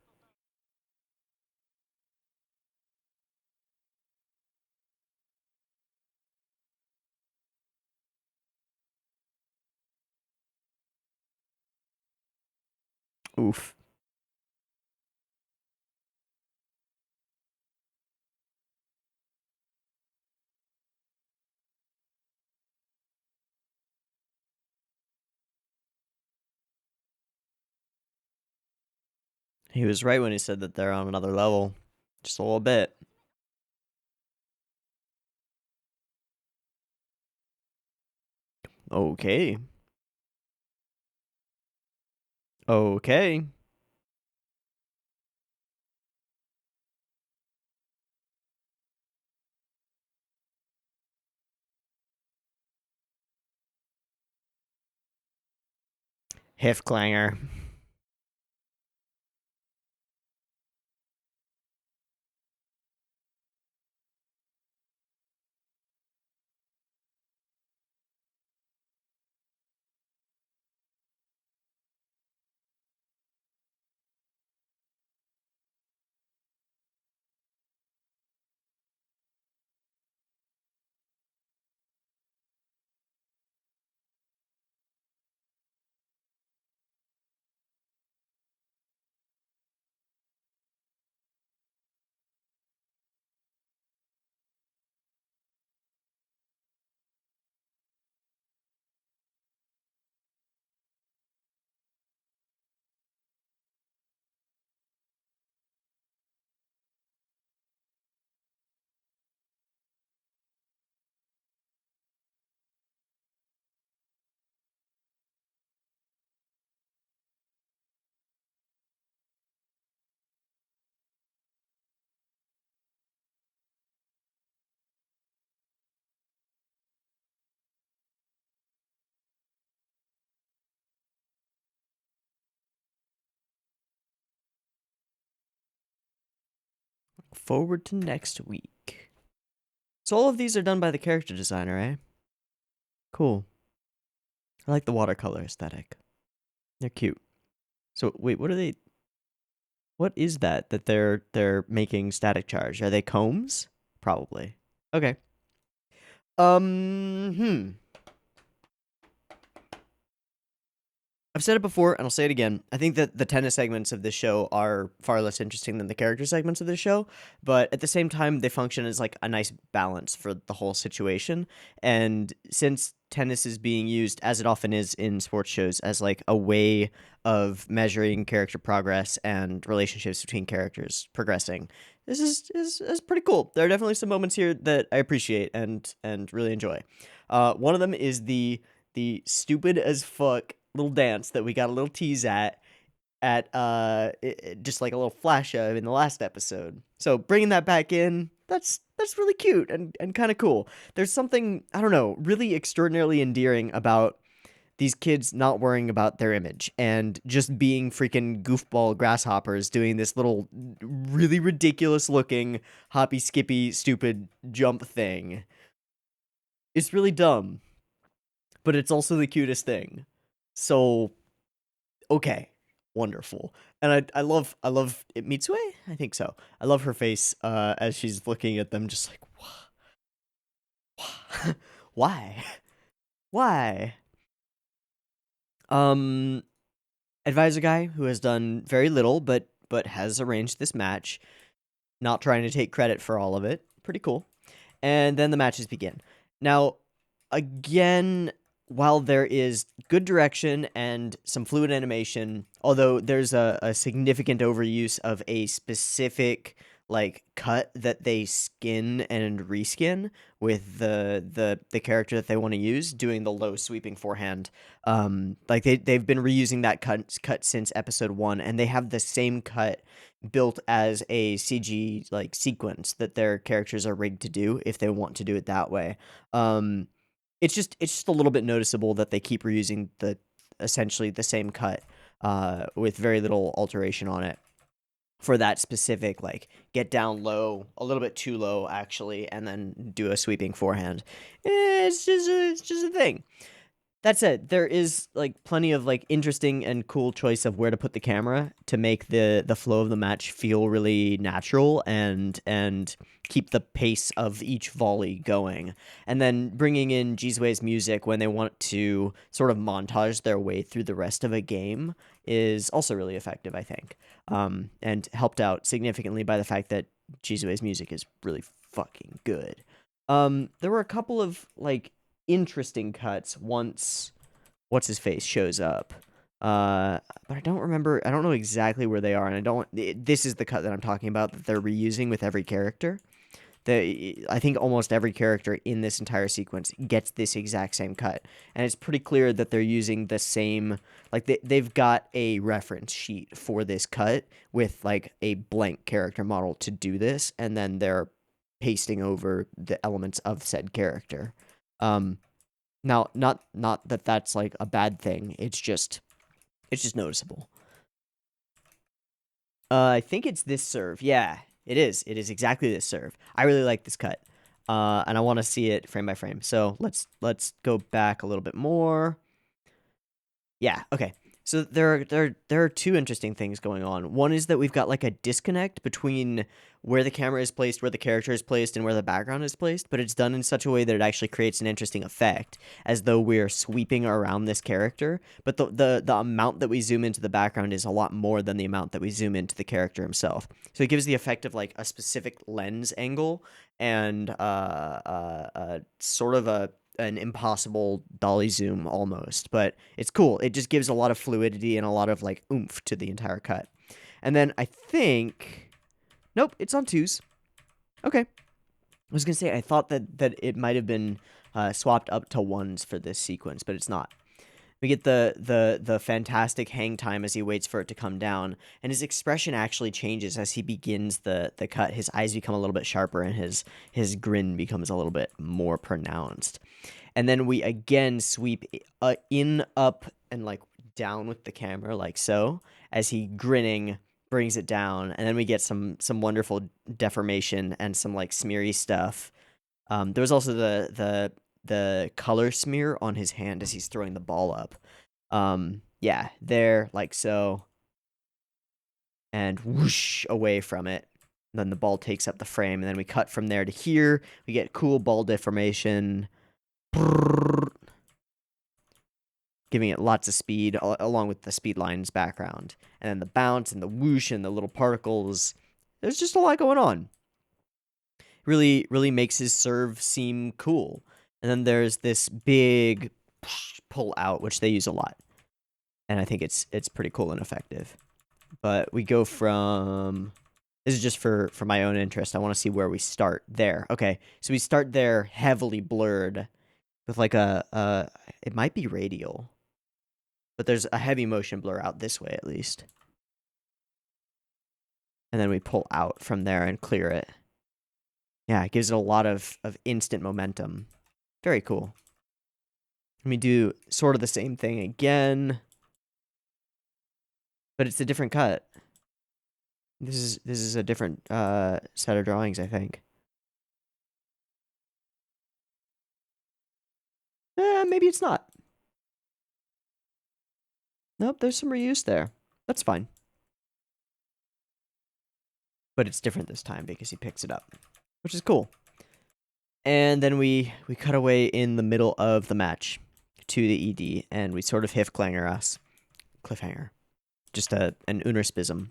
Oof. He was right when he said that they're on another level. Just a little bit. Okay. Okay. Hifclanger. Forward to next week. So all of these are done by the character designer, eh? Cool. I like the watercolor aesthetic. They're cute. So wait, what are they? What is that they're making static charge? Are they combs? Probably. Okay. Hmm. I've said it before, and I'll say it again. I think that the tennis segments of this show are far less interesting than the character segments of this show, but at the same time, they function as like a nice balance for the whole situation. And since tennis is being used, as it often is in sports shows, as like a way of measuring character progress and relationships between characters progressing, this is pretty cool. There are definitely some moments here that I appreciate and really enjoy. One of them is the stupid as fuck little dance that we got a little tease at just like a little flash of in the last episode. So bringing that back in, that's really cute and kind of cool. There's something, I don't know, really extraordinarily endearing about these kids not worrying about their image and just being freaking goofball grasshoppers doing this little really ridiculous looking hoppy skippy stupid jump thing. It's really dumb, but it's also the cutest thing. So okay, wonderful. And I love it, Mitsue? I think so. I love her face as she's looking at them just like why? Why? Um advisor guy who has done very little, but has arranged this match, not trying to take credit for all of it. Pretty cool. And then the matches begin. Now, again, while there is good direction and some fluid animation, although there's a significant overuse of a specific like cut that they skin and reskin with the character that they want to use, doing the low sweeping forehand. Like they've been reusing that cut since episode 1, and they have the same cut built as a CG like sequence that their characters are rigged to do if they want to do it that way. It's just a little bit noticeable that they keep reusing the essentially the same cut with very little alteration on it for that specific like get down low, a little bit too low actually, and then do a sweeping forehand. It's just a thing. That said, there is like plenty of like interesting and cool choice of where to put the camera to make the flow of the match feel really natural and keep the pace of each volley going. And then bringing in Jizue's music when they want to sort of montage their way through the rest of a game is also really effective, I think. And helped out significantly by the fact that Jizue's music is really fucking good. There were a couple of like interesting cuts once what's his face shows up, but I don't know exactly where they are, and this is the cut that I'm talking about that they're reusing with every character. I think almost every character in this entire sequence gets this exact same cut, and it's pretty clear that they're using the same, like they've got a reference sheet for this cut with like a blank character model to do this, and then they're pasting over the elements of said character. Now, not that that's like a bad thing. It's just noticeable. I think it's this serve. Yeah, it is. It is exactly this serve. I really like this cut, and I want to see it frame by frame. So let's go back a little bit more. Yeah. Okay. So there are two interesting things going on. One is that we've got like a disconnect between where the camera is placed, where the character is placed, and where the background is placed, but it's done in such a way that it actually creates an interesting effect, as though we're sweeping around this character. But the amount that we zoom into the background is a lot more than the amount that we zoom into the character himself. So it gives the effect of like a specific lens angle and sort of an impossible dolly zoom almost, but it's cool. It just gives a lot of fluidity and a lot of like oomph to the entire cut. And then I think, nope, it's on twos. Okay. I was gonna say I thought that it might have been swapped up to ones for this sequence, but it's not. We get the fantastic hang time as he waits for it to come down, and his expression actually changes as he begins the cut. His eyes become a little bit sharper, and his grin becomes a little bit more pronounced. And then we again sweep in, up, and like down with the camera, like so, as he grinning brings it down, and then we get some wonderful deformation and some like smeary stuff. There was also the color smear on his hand as he's throwing the ball up. Yeah, there, like so, and whoosh away from it. And then the ball takes up the frame, and then we cut from there to here. We get cool ball deformation, giving it lots of speed along with the speed lines background. And then the bounce and the whoosh and the little particles. There's just a lot going on. Really makes his serve seem cool. And then there's this big pull out, which they use a lot. And I think it's pretty cool and effective. But we go from... This is just for my own interest. I want to see where we start. There. Okay. So we start there heavily blurred with like it might be radial. But there's a heavy motion blur out this way at least. And then we pull out from there and clear it. Yeah, it gives it a lot of instant momentum. Very cool. Let me do sort of the same thing again. But it's a different cut. This is a different set of drawings, I think. Maybe it's not. Nope, there's some reuse there. That's fine. But it's different this time because he picks it up, which is cool. And then we cut away in the middle of the match to the ED, and we sort of cliffhanger. just an unerspism.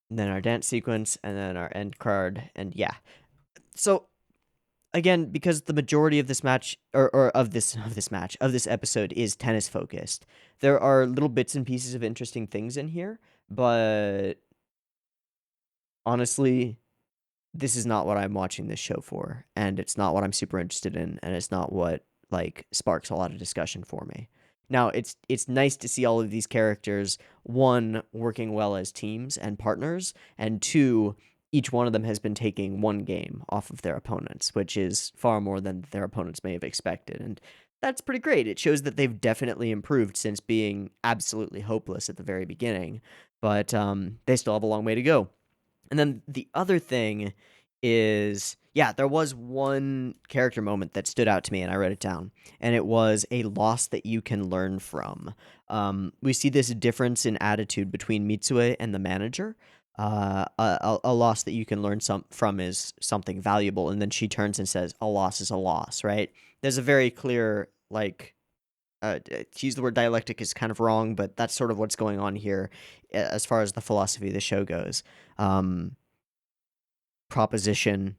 And then our dance sequence, and then our end card, and yeah. So again, because the majority of this match, or of this episode is tennis focused, there are little bits and pieces of interesting things in here, but honestly, this is not what I'm watching this show for, and it's not what I'm super interested in, and it's not what like sparks a lot of discussion for me. Now, it's nice to see all of these characters, one, working well as teams and partners, and two, each one of them has been taking one game off of their opponents, which is far more than their opponents may have expected, and that's pretty great. It shows that they've definitely improved since being absolutely hopeless at the very beginning, but they still have a long way to go. And then the other thing is, yeah, there was one character moment that stood out to me, and I wrote it down, and it was a loss that you can learn from. We see this difference in attitude between Mitsue and the manager. A loss that you can learn from is something valuable, and then she turns and says, "A loss is a loss." Right? There's a very clear to use the word dialectic is kind of wrong, but that's sort of what's going on here as far as the philosophy of the show goes. Proposition,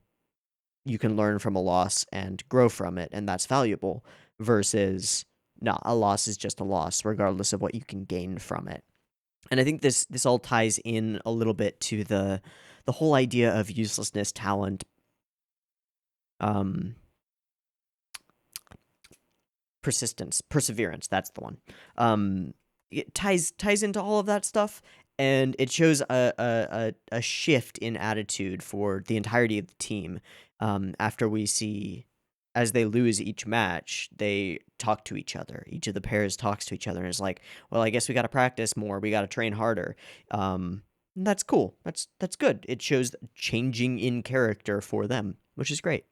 you can learn from a loss and grow from it, and that's valuable, versus, no, a loss is just a loss, regardless of what you can gain from it. And I think this all ties in a little bit to the whole idea of uselessness, talent, persistence, perseverance. That's the one. It ties into all of that stuff, and it shows a shift in attitude for the entirety of the team. After we see, as they lose each match, they talk to each other. Each of the pairs talks to each other and is like, "Well, I guess we got to practice more. We got to train harder." That's cool. That's good. It shows changing in character for them, which is great.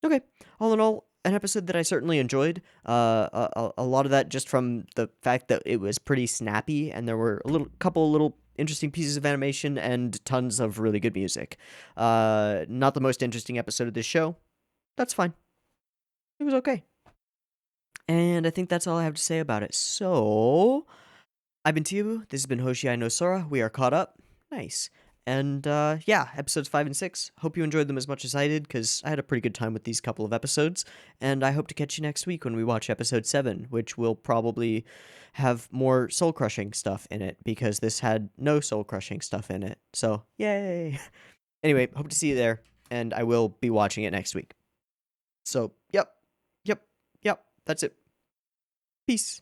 Okay. All in all, an episode that I certainly enjoyed. A lot of that just from the fact that it was pretty snappy, and there were couple little interesting pieces of animation and tons of really good music. Not the most interesting episode of this show. That's fine. It was okay. And I think that's all I have to say about it. So, I've been Teeaboo. This has been Hoshiai no Sora. We are caught up. Nice. And yeah, episodes 5 and 6. Hope you enjoyed them as much as I did, because I had a pretty good time with these couple of episodes. And I hope to catch you next week when we watch episode 7, which will probably have more soul crushing stuff in it, because this had no soul crushing stuff in it. So, yay! Anyway, hope to see you there, and I will be watching it next week. So, yep. That's it. Peace.